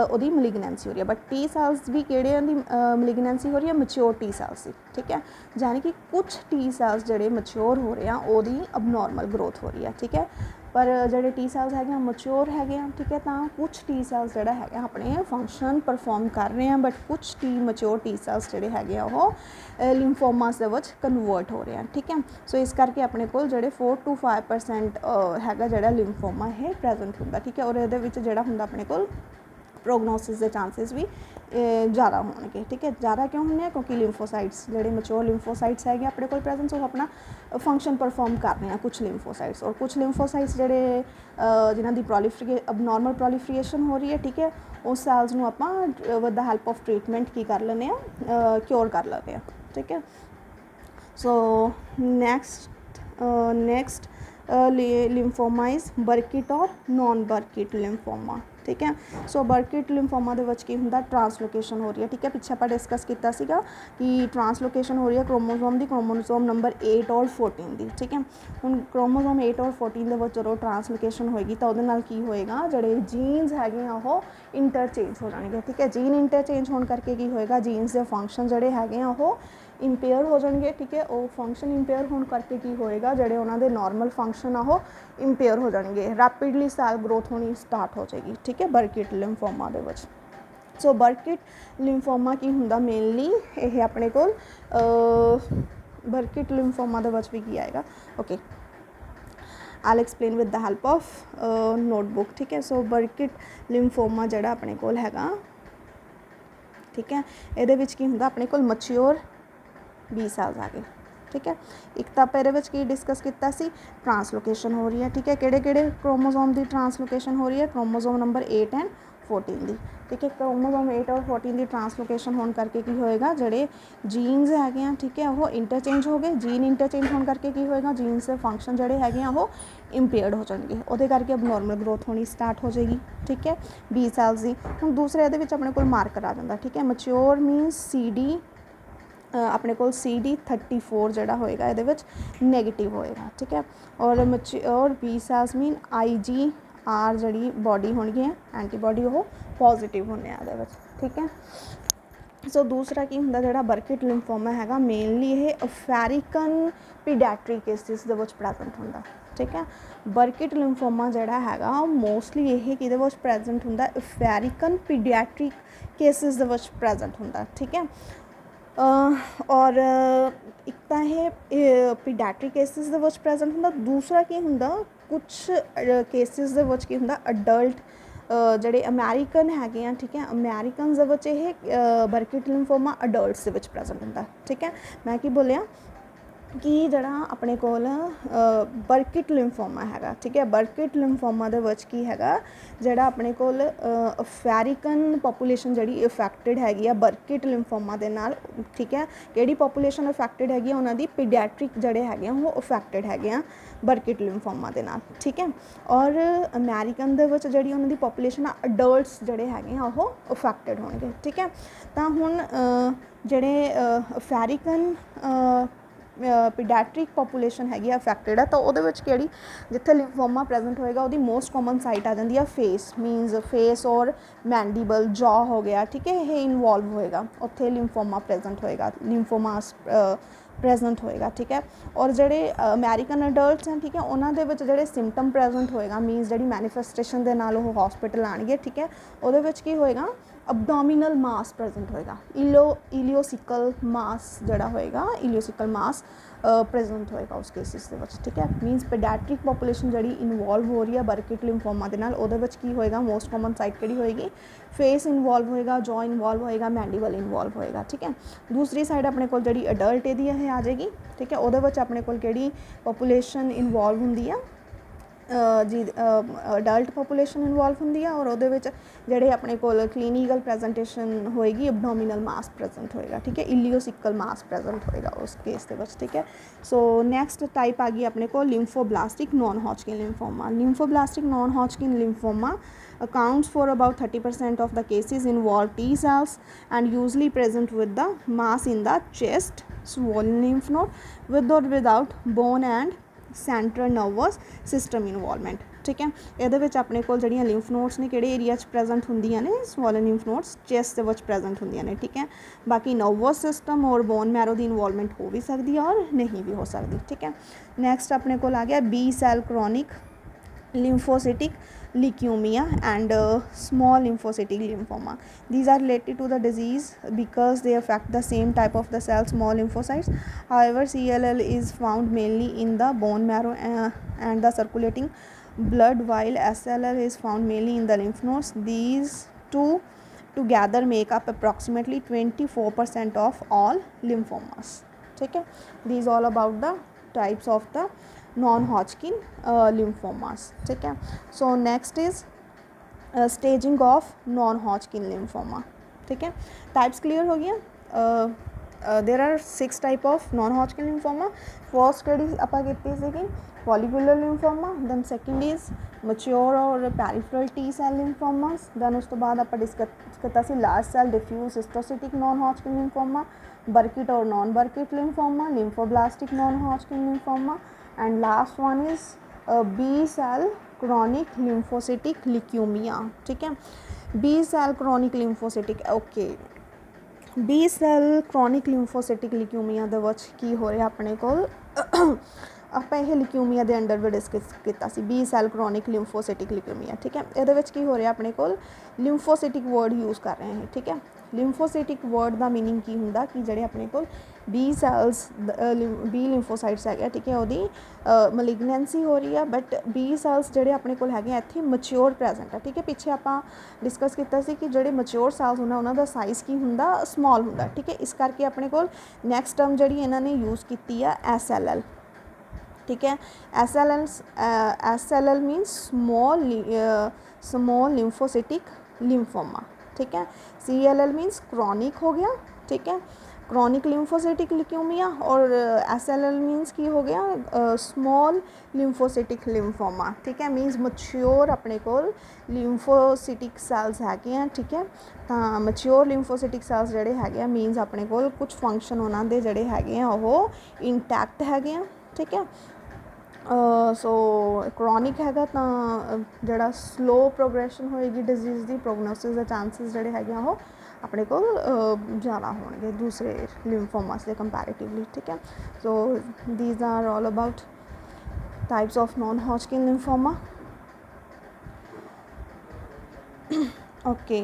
ਉਹਦੀ ਮਲਿਗਨੈਂਸੀ ਹੋ ਰਹੀ ਹੈ ਬਟ ਟੀ ਸੈਲਸ ਵੀ ਕਿਹੜਿਆਂ ਦੀ ਮਲਿਗਨੈਂਸੀ ਹੋ ਰਹੀ ਹੈ ਮੈਚੁਰ ਟੀ ਸੈਲਸ ਦੀ ਠੀਕ ਹੈ। ਯਾਨੀ ਕਿ ਕੁਛ ਟੀ ਸੈਲਸ ਜਿਹੜੇ ਮੈਚੁਰ ਹੋ ਰਹੇ ਆ ਉਹਦੀ ਅਬਨੋਰਮਲ ਗਰੋਥ ਹੋ ਰਹੀ ਹੈ ਠੀਕ ਹੈ। पर जोड़े टी सैल्स है मैच्योर है ठीक है। तो कुछ टी सैल्स जोड़ा है अपने फंक्शन परफॉर्म कर रहे हैं बट कुछ मैच्योर टी सैल्स जोड़े है वो लिम्फोमास के विच कन्वर्ट हो रहे हैं ठीक है। सो इस करके अपने को जोड़े 4 to 5% है जोड़ा लिम्फोमा है प्रेजेंट होंगे ठीक है। और ये जोड़ा होंगे अपने को प्रोगनोसिस के चांसिस भी ज़्यादा होंगे ठीक है। ज़्यादा क्यों होंगे क्योंकि लिम्फोसाइट्स जोड़े मैच्योर लिम्फोसाइट्स है अपने को प्रेजेंस वो अपना फंक्शन परफॉर्म कर रहे हैं कुछ लिम्फोसाइट्स और कुछ लिम्फोसाइट्स जोड़े जिन्हों की अबनॉर्मल प्रोलीफरेशन हो रही है ठीक है। उस सैल्स में आप with the help of treatment की कर लें क्योर कर लेते हैं ठीक है। सो नेक्स्ट लिम्फोमा इज़ बर्किट और नॉन बर्किट लिम्फोमा ठीक है। सो बर्किट लिम्फोमा के की होंगे ट्रांसलोकेशन हो रही है ठीक है। पिछे आप डिस्कस किया कि ट्रांसलोकेशन हो रही है क्रोमोसोम की क्रोमोसोम नंबर 8 और 14 की ठीक है। हम क्रोमोसोम 8 और 14 के जो ट्रांसलोकेशन होएगी तो वो की होएगा जोड़े जीन्स है वो इंटरचेंज हो जाएंगे ठीक है। जीन इंटरचेंज होने करके की होएगा जीन्स के फंक्शन जोड़े है वो इंपेयर हो जाएंगे ठीक है। वो फंक्शन इंपेयर होने करके की होएगा जोड़े उन्होंने नॉर्मल फंक्शन आ वो इंपेयर हो जाएंगे रैपिडली सैल ग्रोथ होनी स्टार्ट हो जाएगी ठीक है बर्किट लिम्फोमा दे विच। सो बर्किट लिम्फोमा की होंदा मेनली ये अपने को बर्किट लिम्फोमा दे विच भी की आएगा okay I explain with the help of notebook ठीक है। सो बर्किट लिम्फोमा जोड़ा अपने को हैगा ठीक है। ये की हुंदा अपने कोल मैच्योर बी सैल्स आ गए, ठीक है। एक तो आप ये डिस्कस किया ट्रांसलोकेशन हो रही है, ठीक है। किहड़े क्रोमोजोम की ट्रांसलोकेशन हो रही है, क्रोमोजोम नंबर 8 एंड 14 की, ठीक है। क्रोमोजोम 8 और 14 की ट्रांसलोकेशन होने करके की होएगा, जिहड़े जीन्स है, ठीक है, वो इंटरचेंज हो गए। जीन इंटरचेंज होने करके की होएगा, जीन्स के फंक्शन जिहड़े है वो इंपेयर्ड हो जाएंगे, वो करके अबनॉर्मल ग्रोथ होनी स्टार्ट हो जाएगी, ठीक है, बी सैल्स की। हुण दूसरे ये अपने को मार्कर आ जाता, ठीक है। मैच्योर मीनस CD अपने को CD34 जोड़ा होएगा ये नैगेटिव होएगा, ठीक है। और बी सैल्स मीन IgR जी बॉडी होनी है एंटीबॉडी वो पॉजिटिव होने ये, ठीक है। सो दूसरा की हुंदा जिहड़ा बर्किट लिम्फोमा हैगा, मेनली ये अफेरिकन पीडियाट्रिक केसिस दे विच प्रेजेंट हुंदा, ठीक है। बर्किट लिम्फोमा जिहड़ा हैगा मोस्टली ये किहदे विच प्रेजेंट हुंदा, अफेरिकन पीडियाट्रिक केसिस दे विच प्रेजेंट हुंदा, ठीक है। और एक तो है पीडियाट्रिक केसिस दे विच प्रेजेंट हुंदा, दूसरा की हुंदा कुछ केसिस दे विच की हुंदा अडल्ट जिहड़े अमेरिकन हैगे, ठीक है, अमेरिकन दे विच ये बर्किट लिम्फोमा अडल्ट्स दे विच प्रेजेंट हुंदा, ठीक है। मैं की बोलिया कि जड़ा अपने कोल बर्किट लिम्फोमा हैगा, ठीक है। बर्किट लिम्फोमा दे विच की हैगा जड़ा अपने कोल अफेरिकन पॉपूलेशन जड़ी इफेक्टेड हैगी बर्किट लिम्फोमा दे नाल, ठीक है। किहड़ी पॉपूलेशन इफेक्टेड हैगी उन्हां दी पीडियाट्रिक जड़े हैगे वो इफेक्टेड हैगे बर्किट लिम्फोमा दे नाल, ठीक है। और अमेरिकन दे विच जड़ी उन्हां दी पॉपूलेशन अडल्ट्स जड़े हैगे वो इफेक्टेड होणगे, ठीक है। तां हुण जड़े अफेरिकन पीडियाट्रिक पॉपूलेशन हैगी अफेक्टेड है, तो वो कि जिथे लिम्फोमा प्रेजेंट होएगा वो मोस्ट कॉमन साइट आ जाती है फेस, मीनस फेस और मैंडीबल जॉ हो गया, ठीक है, ये इनवॉल्व होएगा, उत्थे लिम्फोमा प्रेजेंट होएगा, लिम्फोमास प्रेजेंट होएगा, ठीक है। और जोड़े अमेरिकन अडल्ट्स हैं, ठीक है, उन्होंने जोड़े सिम्पटम प्रेजेंट होएगा, मीनस जी मैनीफेस्टेशन के नाल वो हॉस्पिटल आएंगे, ठीक है। वो की होएगा अबडोमिनल मास प्रेजेंट होएगा, इलियोसिकल मास जड़ा होएगा, इलियोसिकल मास प्रेजेंट होएगा उस केसिस के, ठीक है। मीनस पीडियाट्रिक पॉपूलेशन जी इनवॉल्व हो रही है बर्किट लिम्फोमा के नाल, की होएगा मोस्ट कॉमन साइट किहड़ी होएगी, फेस इनवॉल्व होएगा, जॉ इनवॉल्व होएगा, मैंडीबल इनवॉल्व होएगा, ठीक है। दूसरी साइड अपने को जी अडल्ट एदी है आ जाएगी, ठीक है। वो अपने को किहड़ी पॉपूलेशन इनवॉल्व होंदी है जी अडल्ट पॉपूलेशन इनवॉल्व होंदी है, और वो जोड़े अपने को क्लीनिकल प्रेजेंटेशन होएगी अबडोमिनल मास प्रेजेंट होएगा, ठीक है, इलियोसिकल मास प्रेजेंट होएगा उस केस के, ठीक है। सो नैक्सट टाइप आ गई अपने को lymphoblastic non Hodgkin lymphoma. Lymphoblastic non Hodgkin lymphoma accounts for about 30% of the cases involve T cells and usually present with the mass in the chest, swollen lymph node with or without bone and central nervous system involvement, ठीक है। ये अपने को जड़ियाँ lymph nodes ने किहड़े area present होंदियां ने, swollen lymph nodes chest के present होंदियां ने, ठीक है। बाकी नर्वस सिस्टम और बोन मैरो की इनवॉल्वमेंट हो भी सकती है और नहीं भी हो सकती, ठीक है। नैक्सट अपने को आ गया B cell chronic lymphocytic leukemia and small lymphocytic lymphoma. These are related to the disease because they affect the same type of the cell, small lymphocytes. However, CLL is found mainly in the bone marrow and the circulating blood, while SLL is found mainly in the lymph nodes. These two together make up approximately 24% of all lymphomas, ठीक है। These all about the types of the non-Hodgkin lymphomas, ठीक है। So next is staging of non-Hodgkin lymphoma, ठीक है। Types clear हो गया। There are 6 type of non-Hodgkin lymphoma। First किहड़ी आपां कीती सीगी follicular lymphoma, then second is mature और peripheral T cell lymphomas, then उस तो बाद आपां डिस्कस किया सी large cell diffuse histiocytic non-Hodgkin lymphoma, Burkitt और non-Burkitt lymphoma, lymphoblastic non-Hodgkin lymphoma, and last one is B cell chronic lymphocytic leukemia, ठीक है। B cell chronic lymphocytic, okay, B cell chronic lymphocytic leukemia ਦੇ ਵਿੱਚ ਕੀ ਹੋ ਰਿਹਾ ਆਪਣੇ ਕੋਲ ਆਪਾਂ ਇਹ ਲਿਕਿਊਮੀਆ ਦੇ ਅੰਡਰ ਵੀ ਡਿਸਕਸ ਕੀਤਾ ਸੀ ਬੀ ਸੈਲ ਕ੍ਰੋਨਿਕ ਲਿੰਫੋਸਿਟਿਕ ਲਿਕਿਊਮੀਆ, ਠੀਕ ਹੈ। ਇਹਦੇ ਵਿੱਚ ਕੀ ਹੋ ਰਿਹਾ ਆਪਣੇ ਕੋਲ ਲਿੰਫੋਸਿਟਿਕ ਵਰਡ ਯੂਜ਼ ਕਰ ਰਹੇ ਹਾਂ, ਠੀਕ ਹੈ। ਲਿੰਫੋਸਿਟਿਕ ਵਰਡ ਦਾ ਮੀਨਿੰਗ ਕੀ ਹੁੰਦਾ ਕਿ ਜਿਹੜੇ ਆਪਣੇ ਕੋਲ ਬੀ ਸੈਲਸ ਬੀ ਲਿੰਫੋਸਾਈਟਸ ਹੈਗੇ, ਠੀਕ ਹੈ, ਉਹਦੀ ਮਲਿਗਨੈਂਸੀ ਹੋ ਰਹੀ ਆ, ਬਟ ਬੀ ਸੈਲਸ ਜਿਹੜੇ ਆਪਣੇ ਕੋਲ ਹੈਗੇ ਆ ਇੱਥੇ ਮਚਿਓਰ ਪ੍ਰੈਜੈਂਟ ਆ, ਠੀਕ ਹੈ। ਪਿੱਛੇ ਆਪਾਂ ਡਿਸਕਸ ਕੀਤਾ ਸੀ ਕਿ ਜਿਹੜੇ ਮਚਿਓਰ ਸੈਲਸ ਹੁੰਦਾ ਉਹਨਾਂ ਦਾ ਸਾਈਜ਼ ਕੀ ਹੁੰਦਾ, ਸਮੋਲ ਹੁੰਦਾ, ਠੀਕ ਹੈ। ਇਸ ਕਰਕੇ ਆਪਣੇ ਕੋਲ ਨੈਕਸਟ ਟਰਮ ਜਿਹੜੀ ਇਹਨਾਂ ਨੇ ਯੂਜ਼ ਕੀਤੀ ਆ SLL, ठीक है। SLL means small lymphocytic lymphoma, ठीक है। CLL मीन्स क्रॉनिक हो गया, ठीक है, क्रॉनिक लिम्फोसिटिक ल्यूकेमिया, और SLL मीन्स की हो गया स्मॉल लिम्फोसिटिक लिम्फोमा, ठीक है। मीन्स मच्योर अपने कोल लिम्फोसिटिक सैल्स हैगे हैं, ठीक है। तो मच्योर लिम्फोसिटिक सैल्स जोड़े है मीन्स अपने कोल कुछ फंक्शन उन्होंने जोड़े है वो इंटैक्ट है, ठीक है। सो क्रॉनिक हैगा तो जोड़ा स्लो प्रोग्रेशन होएगी डिजीज़ की, प्रोगनोसिस के चांसिस जोड़े है वो अपने को ज़्यादा होंगे दूसरे लिम्फोमास के कंपैरेटिवली, ठीक है। So these are all about types of non Hodgkin lymphoma. Okay,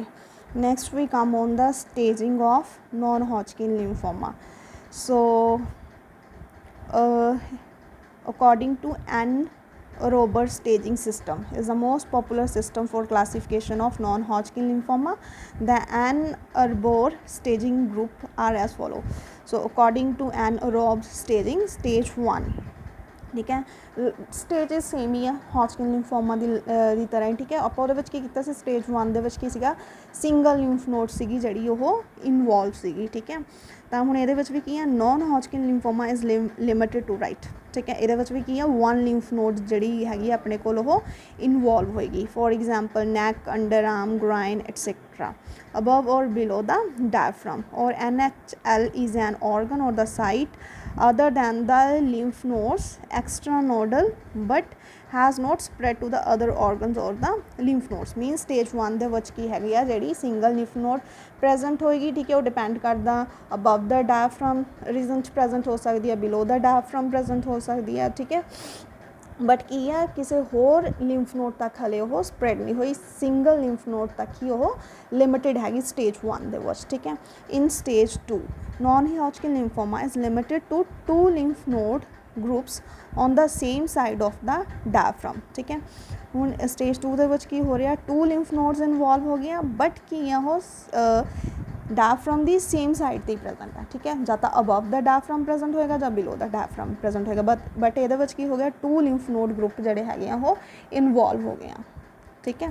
next we come on the staging of non Hodgkin lymphoma. So according to Ann-Arbour staging system is the most popular system for classification of non-Hodgkin lymphoma. The Ann-Arbour staging group are as follow. So according to Ann-Arbour staging, stage 1, ठीक है, stages same ही है Hodgkin lymphoma की तरह ही, ठीक है। आप की stage 1 के सिंगल लिम्फ नोड सी जी इनवॉल्व सी, ठीक है। तो हूँ ये भी की है non Hodgkin lymphoma is limited to right, ठीक है। ये भी की है 1 लिम्फ नोड जी हैगी अपने को इनवॉल्व होएगी। For example neck, under arm, groin etcetera, above or below the diaphragm, or NHL is an organ or the site other than the lymph nodes extranodal but has not spread to the other organs or the lymph nodes। means stage 1 ਦੇ ਵਿੱਚ ਕੀ ਹੈਗੀ ਆ ਜਿਹੜੀ single lymph node present ਹੋਏਗੀ, ਠੀਕ ਹੈ, ਉਹ depend ਕਰਦਾ above the diaphragm region 'ਚ present ਹੋ ਸਕਦੀ ਹੈ, below the diaphragm present ਹੋ ਸਕਦੀ ਹੈ, ਠੀਕ ਹੈ। बट की है किसी होर लिम्फ नोड तक हले वो स्प्रैड नहीं हुई, सिंगल लिम्फ नोड तक ही वो लिमिटेड हैगी स्टेज 1 दे विच, ठीक है। In stage 2 non Hodgkin lymphoma is limited to 2 lymph node groups on the same side of the diaphragm, ठीक है। हुण स्टेज 2 दे विच की हो रहा 2 लिम्फ नोड्स इनवॉल्व हो गया, बट की है वो डायफ्राम दी सेम साइड ते प्रेजेंट है, ठीक है। या तो अबव द डायफ्राम प्रेजेंट होएगा या बिलो द डायफ्राम प्रेजेंट होएगा, बट ये की हो गया 2 लिम्फ नोड ग्रुप जोड़े है वो इनवॉल्व हो गए, ठीक है।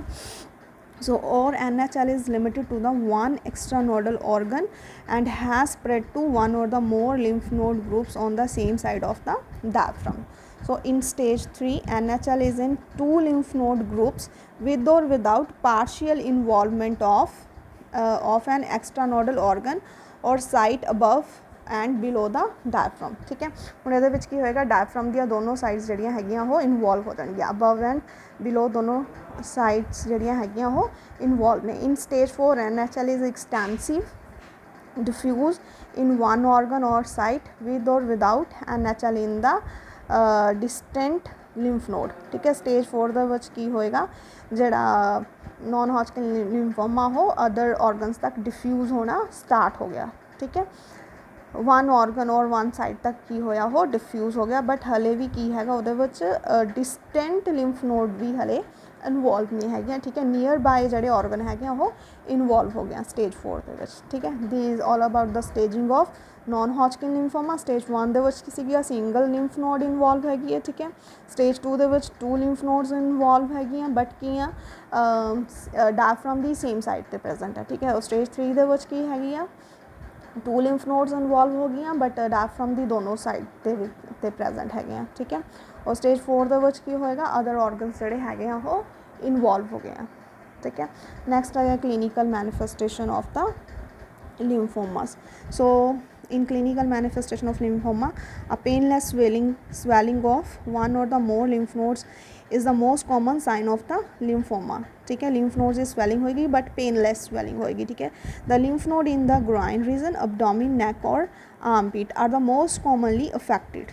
So or NHL is limited to the 1 extranodal organ and has spread to 1 or the more lymph node groups on the same side of the diaphragm. So in stage 3 NHL is in 2 lymph node groups with or without partial involvement of an extranodal organ or site above and below the diaphragm, ठीक है। हुण इहदे विच की होएगा diaphragm दी दोनों sides जिहड़ियां हैगियां वो इनवॉल्व हो जाणगियां, अबव एंड बिलो दोनों साइड्स जिहड़ियां हैगियां वो इनवॉल्व ने। In stage 4 NHL is extensive diffuse in 1 organ or site with or without NHL in the distant lymph node, ठीक है। स्टेज 4 ਦੇ ਵਿੱਚ ਕੀ ਹੋਏਗਾ ਜਿਹੜਾ नॉन हॉजकिन लिम्फोमा हो अदर ऑर्गनस तक डिफ्यूज़ होना स्टार्ट हो गया, ठीक है। 1 ऑर्गन और 1 साइड तक की होया हो डिफ्यूज़ हो गया, बट हले भी की हैगा उहदे विच डिस्टेंट लिम्फ नोड भी हले इनवॉल्व नहीं है, ठीक है। नीयर बाय जोड़े ऑर्गन है वो इनवॉल्व हो गया स्टेज 4 के विच, ठीक है। This all about the staging of non Hodgkin lymphoma. Stage 1 किसी सिंगल लिम्फ नोड इनवॉल्व हैगी है, ठीक है। स्टेज 2 2 लिम्फ नोड्स इनवॉल्व हैगी, बट की डायफ्राम दी सेम साइड ते प्रेजेंट है, ठीक है। स्टेज 3 की हैगी 2 लिम्फ नोड्स इनवॉल्व हो गई, बट डायफ्राम दी दोनों साइड ते प्रेजेंट है, ठीक है। और स्टेज 4 की होएगा अदर ऑर्गनस जोड़े है वो इनवॉल्व हो गए, ठीक है। नैक्सट है clinical manifestation of the lymphomas. So in clinical manifestation of lymphoma, a painless swelling of 1 or the more lymph nodes is the most common sign of the lymphoma, ठीक है। lymph nodes is swelling होगी but painless swelling होगी, ठीक है। the lymph node in the groin region, abdomen, neck or armpit are the most commonly affected.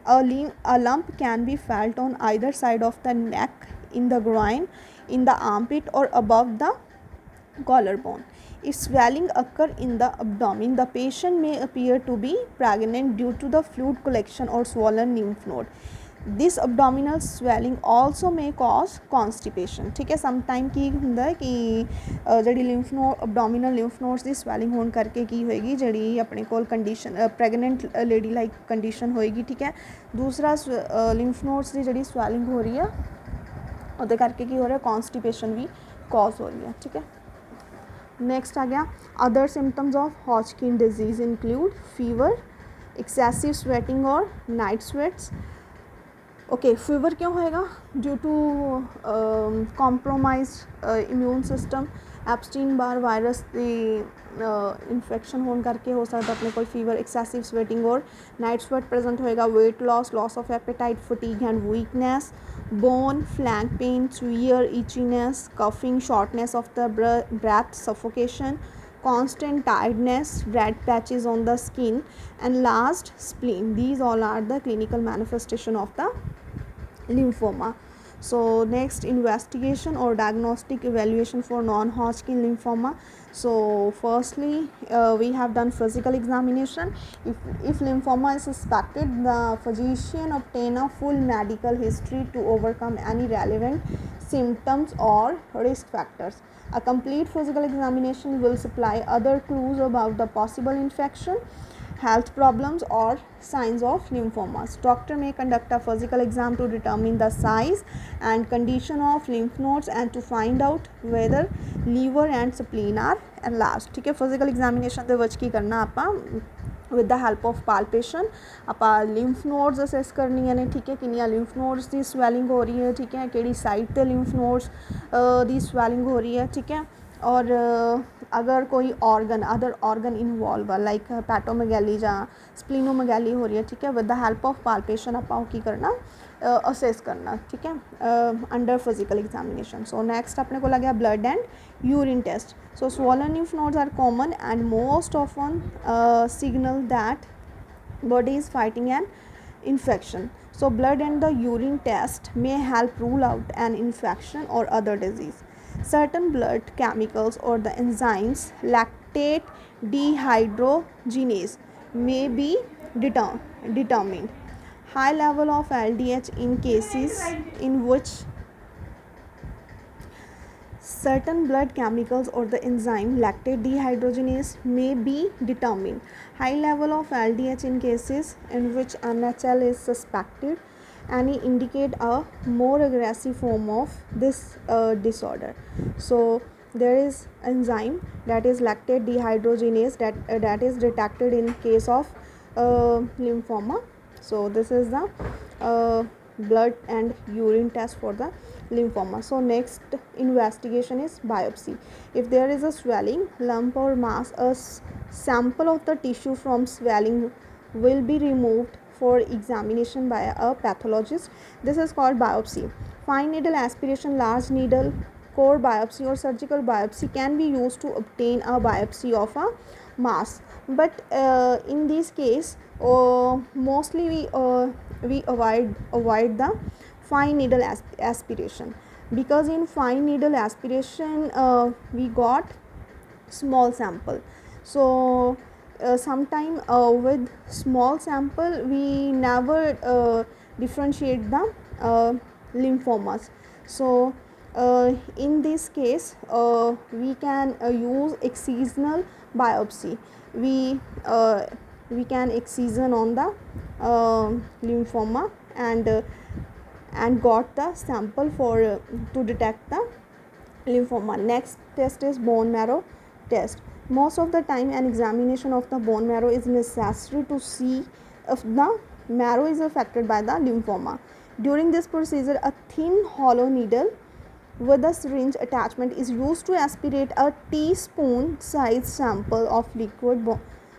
A lump can be felt on either side of the neck, in the groin, in the armpit or above the collarbone. If swelling occur in the abdomen, the patient may appear to be pregnant due to the fluid collection or swollen lymph node. This abdominal swelling also may cause constipation. ठीक है, sometime की ਹੁੰਦਾ कि ਜਿਹੜੀ lymph node abdominal lymph nodes ਦੀ swelling ਹੋਣ ਕਰਕੇ ਕੀ ਹੋਏਗੀ, ਜਿਹੜੀ ਆਪਣੇ ਕੋਲ condition pregnant lady like condition ਹੋਏਗੀ। ਠੀਕ ਹੈ, ਦੂਸਰਾ lymph nodes ਦੀ ਜਿਹੜੀ swelling ਹੋ ਰਹੀ ਆ ਉਹਦੇ ਕਰਕੇ ਕੀ ਹੋ ਰਿਹਾ, constipation ਵੀ cause ਹੋ ਰਹੀ ਹੈ। ठीक है, नेक्स्ट आ गया other symptoms of Hodgkin disease include fever, excessive sweating और नाइट स्वेट्स। ओके, फीवर क्यों होएगा, due to compromise immune system, Epstein Barr virus की इन्फेक्शन होने करके हो सकता अपने कोई फीवर, एक्सेसिव स्वेटिंग और नाइट स्वेट प्रेजेंट होएगा, weight loss, loss of appetite, fatigue and weakness, bone, flank pain, severe itchiness, coughing, shortness of the breath, suffocation, constant tiredness, red patches on the skin, and last, spleen. These all are the clinical manifestation of the lymphoma. So next, investigation or diagnostic evaluation for non-Hodgkin lymphoma. So firstly, we have done physical examination. If lymphoma is suspected, the physician obtain a full medical history to overcome any relevant symptoms or risk factors. A complete physical examination will supply other clues about the possible infection, health problems or signs of lymphomas. Doctor may conduct a physical exam to determine the size and condition of lymph nodes and to find out whether liver and spleen are enlarged. ठीक है, physical examination ਦੇ ਵਿੱਚ ਕੀ ਕਰਨਾ ਆਪਾਂ, with the help of palpation ਆਪਾਂ lymph nodes assess ਕਰਨੀਆਂ ਨੇ। ठीक है, ਕਿੰਨੀਆਂ lymph nodes ਦੀ swelling ਹੋ ਰਹੀ ਹੈ। ठीक है, ਕਿਹੜੀ साइड ਤੇ lymph nodes ਦੀ swelling ਹੋ ਰਹੀ ਹੈ। ठीक है, और अगर कोई organ other organ involve like hepatomegaly या स्प्लीनोमेगैली हो रही है। ठीक है, with the help of palpation आप की करना असेस करना। ठीक है, under physical examination. So next अपने को लगे blood and urine test. So swollen lymph nodes are common and most often signal that body is fighting an infection. So blood and the urine test may help rule out an infection or other disease. Certain blood chemicals or the enzymes lactate dehydrogenase may be determined. High level of LDH in cases in which certain blood chemicals or the enzyme lactate dehydrogenase may be determined. High level of LDH in cases in which NHL is suspected any indicate a more aggressive form of this disorder. So there is enzyme that is lactate dehydrogenase that is detected in case of lymphoma. So this is the blood and urine test for the lymphoma. So next investigation is biopsy. If there is a swelling, lump or mass, a sample of the tissue from swelling will be removed for examination by a pathologist. This is called biopsy. Fine needle aspiration, large needle, core biopsy or surgical biopsy can be used to obtain a biopsy of a mass. But in this case, mostly we avoid the fine needle aspiration, because in fine needle aspiration we got small sample. So sometime with small sample we never differentiate the lymphomas. So in this case we can use excisional biopsy. We can excision on the lymphoma and got the sample for to detect the lymphoma. Next test is bone marrow test. Most of the time an examination of the bone marrow is necessary to see if the marrow is affected by the lymphoma. During this procedure, a thin hollow needle with a syringe attachment is used to aspirate a teaspoon size sample of liquid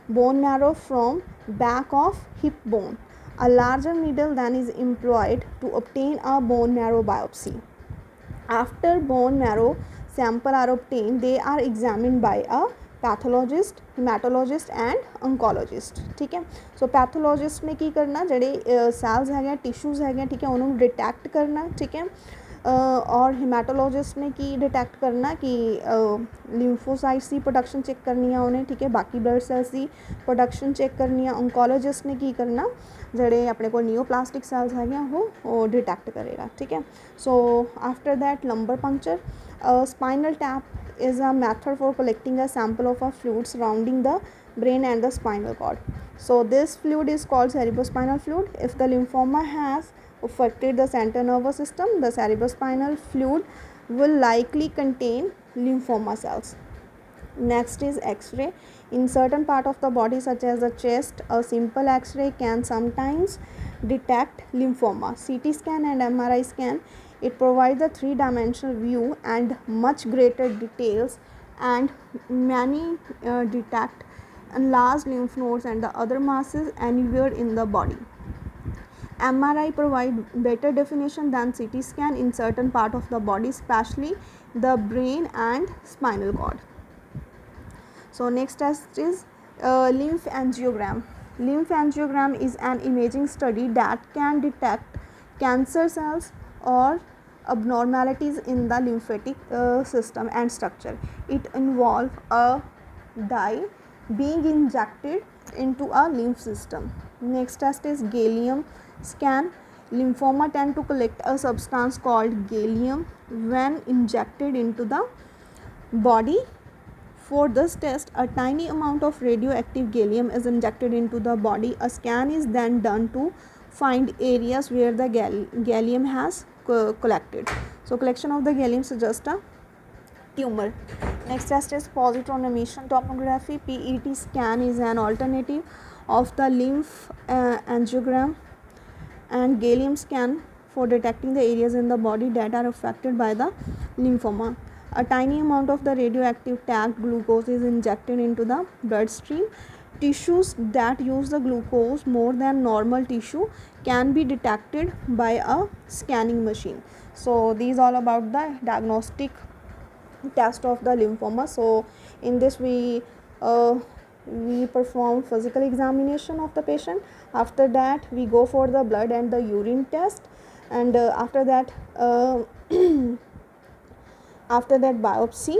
bone marrow from back of hip bone. A larger needle then is employed to obtain a bone marrow biopsy. After bone marrow sample are obtained, they are examined by a pathologist, haematologist and oncologist. ठीक है, सो pathologist ने की करना, ਜਿਹੜੇ cells ਹੈਗੇ, tissues ਹੈਗੇ, ਠੀਕ ਹੈ, ਉਹਨਾਂ ਨੂੰ ਡਿਟੈਕਟ ਕਰਨਾ। ਠੀਕ ਹੈ, और हेमाटोलॉजिस्ट ने की डिटेक्ट करना कि लिम्फोसाइट्स की प्रोडक्शन चेक करनी है उन्हें, ठीक है, बाकी ब्लड सेल्स की प्रोडक्शन चेक करनी है। ऑन्कोलॉजिस्ट ने की करना ਜਿਹੜੇ ਆਪਣੇ ਕੋਲ ਨਿਓਪਲਾਸਟਿਕ ਸੈਲਸ ਹੈਗੇ ਉਹ ਡਿਟੈਕਟ ਕਰੇਗਾ, ਠੀਕ ਹੈ। So after that lumber puncture, spinal tap is a method for collecting a sample of a fluid surrounding the brain and the spinal cord. So this fluid is called cerebrospinal fluid. If the lymphoma has affected the central nervous system, the cerebrospinal fluid will likely contain lymphoma cells. Next is X-ray. In certain part of the body such as the chest, a simple X-ray can sometimes detect lymphoma. CT scan and MRI scan, it provides a three-dimensional view and much greater details, and many detect enlarged lymph nodes and the other masses anywhere in the body. MRI provide better definition than CT scan in certain part of the body, especially the brain and spinal cord. So next test is lymph angiogram. Lymph angiogram is an imaging study that can detect cancer cells or abnormalities in the lymphatic system and structure. It involves a dye being injected into a lymph system. Next test is gallium scan. Lymphoma tend to collect a substance called gallium when injected into the body. For this test, a tiny amount of radioactive gallium is injected into the body. A scan is then done to find areas where the gallium has collected. So collection of the gallium suggests a tumor. Next test is positron emission tomography. PET scan is an alternative of the lymph angiogram and gallium scan for detecting the areas in the body that are affected by the lymphoma. A tiny amount of the radioactive tagged glucose is injected into the bloodstream. Tissues that use the glucose more than normal tissue can be detected by a scanning machine. So these all about the diagnostic test of the lymphoma. So in this we perform physical examination of the patient. After that we go for the blood and the urine test, and after that biopsy,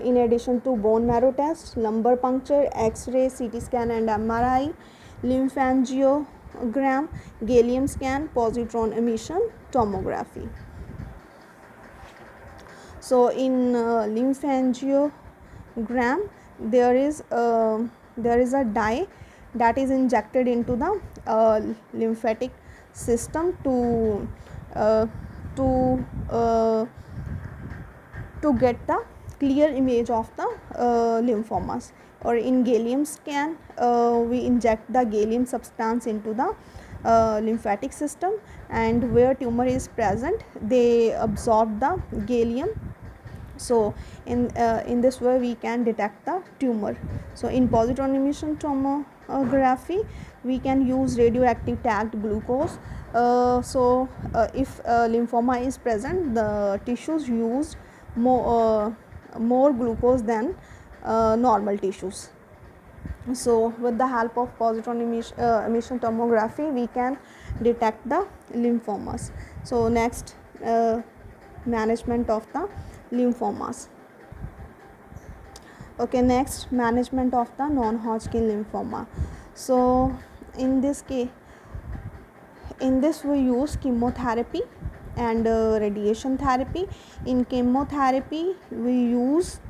in addition to bone marrow test, lumbar puncture, X-ray, CT scan and MRI, lymph angiogram, gallium scan, positron emission tomography. So in lymph angiogram there is a dye that is injected into the lymphatic system to get the clear image of the lymphomas. Or in gallium scan, we inject the gallium substance into the lymphatic system, and where tumor is present they absorb the gallium. So in this way we can detect the tumor. So in positron emission tomography we can use radioactive tagged glucose. If lymphoma is present, the tissues used more glucose than normal tissues. So with the help of positron emission tomography we can detect the lymphomas. So next, management of the lymphomas. Okay, next, management of the non-Hodgkin lymphoma. So in this we use chemotherapy and radiation therapy. In chemotherapy we use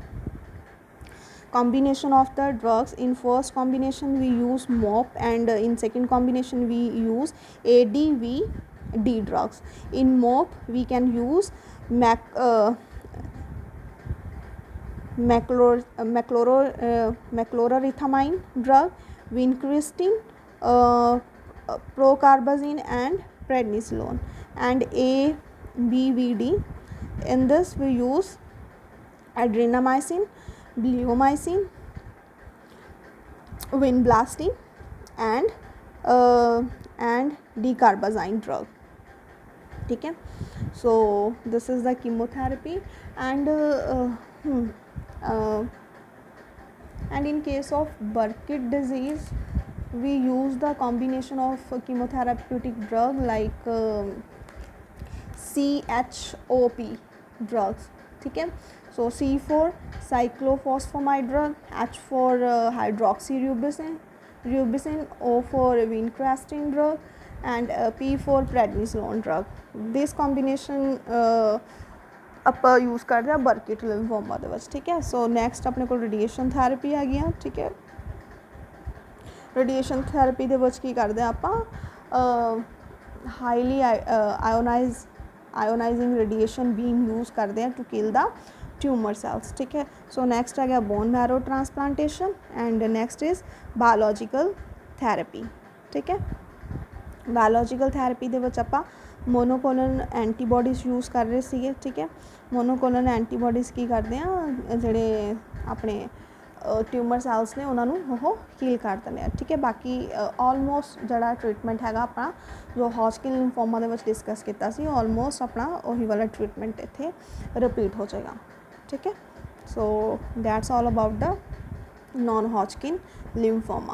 combination of the drugs. In first combination we use MOP, and in second combination we use ADVD drugs. In MOP we can use maclaurithamine drug, vincristine, procarbazine and prednisolone. And ABVD, in this we use adrenomycin, bleomycin, vinblastine and decarbazine drug. ठीक है. So this is the chemotherapy, and in case of Burkitt disease we use the combination of chemotherapeutic drug like CHOP drugs, ठीक है. So C for cyclophosphamide drug, H for hydroxyrubicin, O for vincristine drug, and P for prednisolone drug. This combination ਆਪਾਂ use करते हैं बर्किट lymphoma ਦੇ ਵਿੱਚ, ठीक है. So next अपने को रेडिएशन थैरेपी हैगी आ, ठीक है. रेडिएशन थैरेपी ਦੇ ਵਿੱਚ ਕੀ ਕਰਦੇ ਆ ਆਪਾਂ highly ionizing radiation beam use करते हैं to kill the tumour cells, ठीक है. सो नैक्सट आ गया bone marrow transplantation and next is biological therapy, ठीक है. बायोलॉजिकल थैरेपी ਦੇ ਵਿੱਚ ਆਪਾਂ मोनोकोलन एंटीबॉडीज़ यूज़ कर रहे थे, ठीक है. मोनोकोलन एंटीबॉडीज़ की करते हैं जोड़े अपने ट्यूमर सैल्स ने उन्होंने वो हील कर देने, ठीक है. बाकी ऑलमोस्ट जोड़ा ट्रीटमेंट हैगा अपना जो हॉजकिन लिम्फोमा के डिस्कस किया सी, ऑलमोस्ट अपना उही वाला ट्रीटमेंट इत्थे रिपीट हो जाएगा, ठीक है. So that's all about the non Hodgkin lymphoma.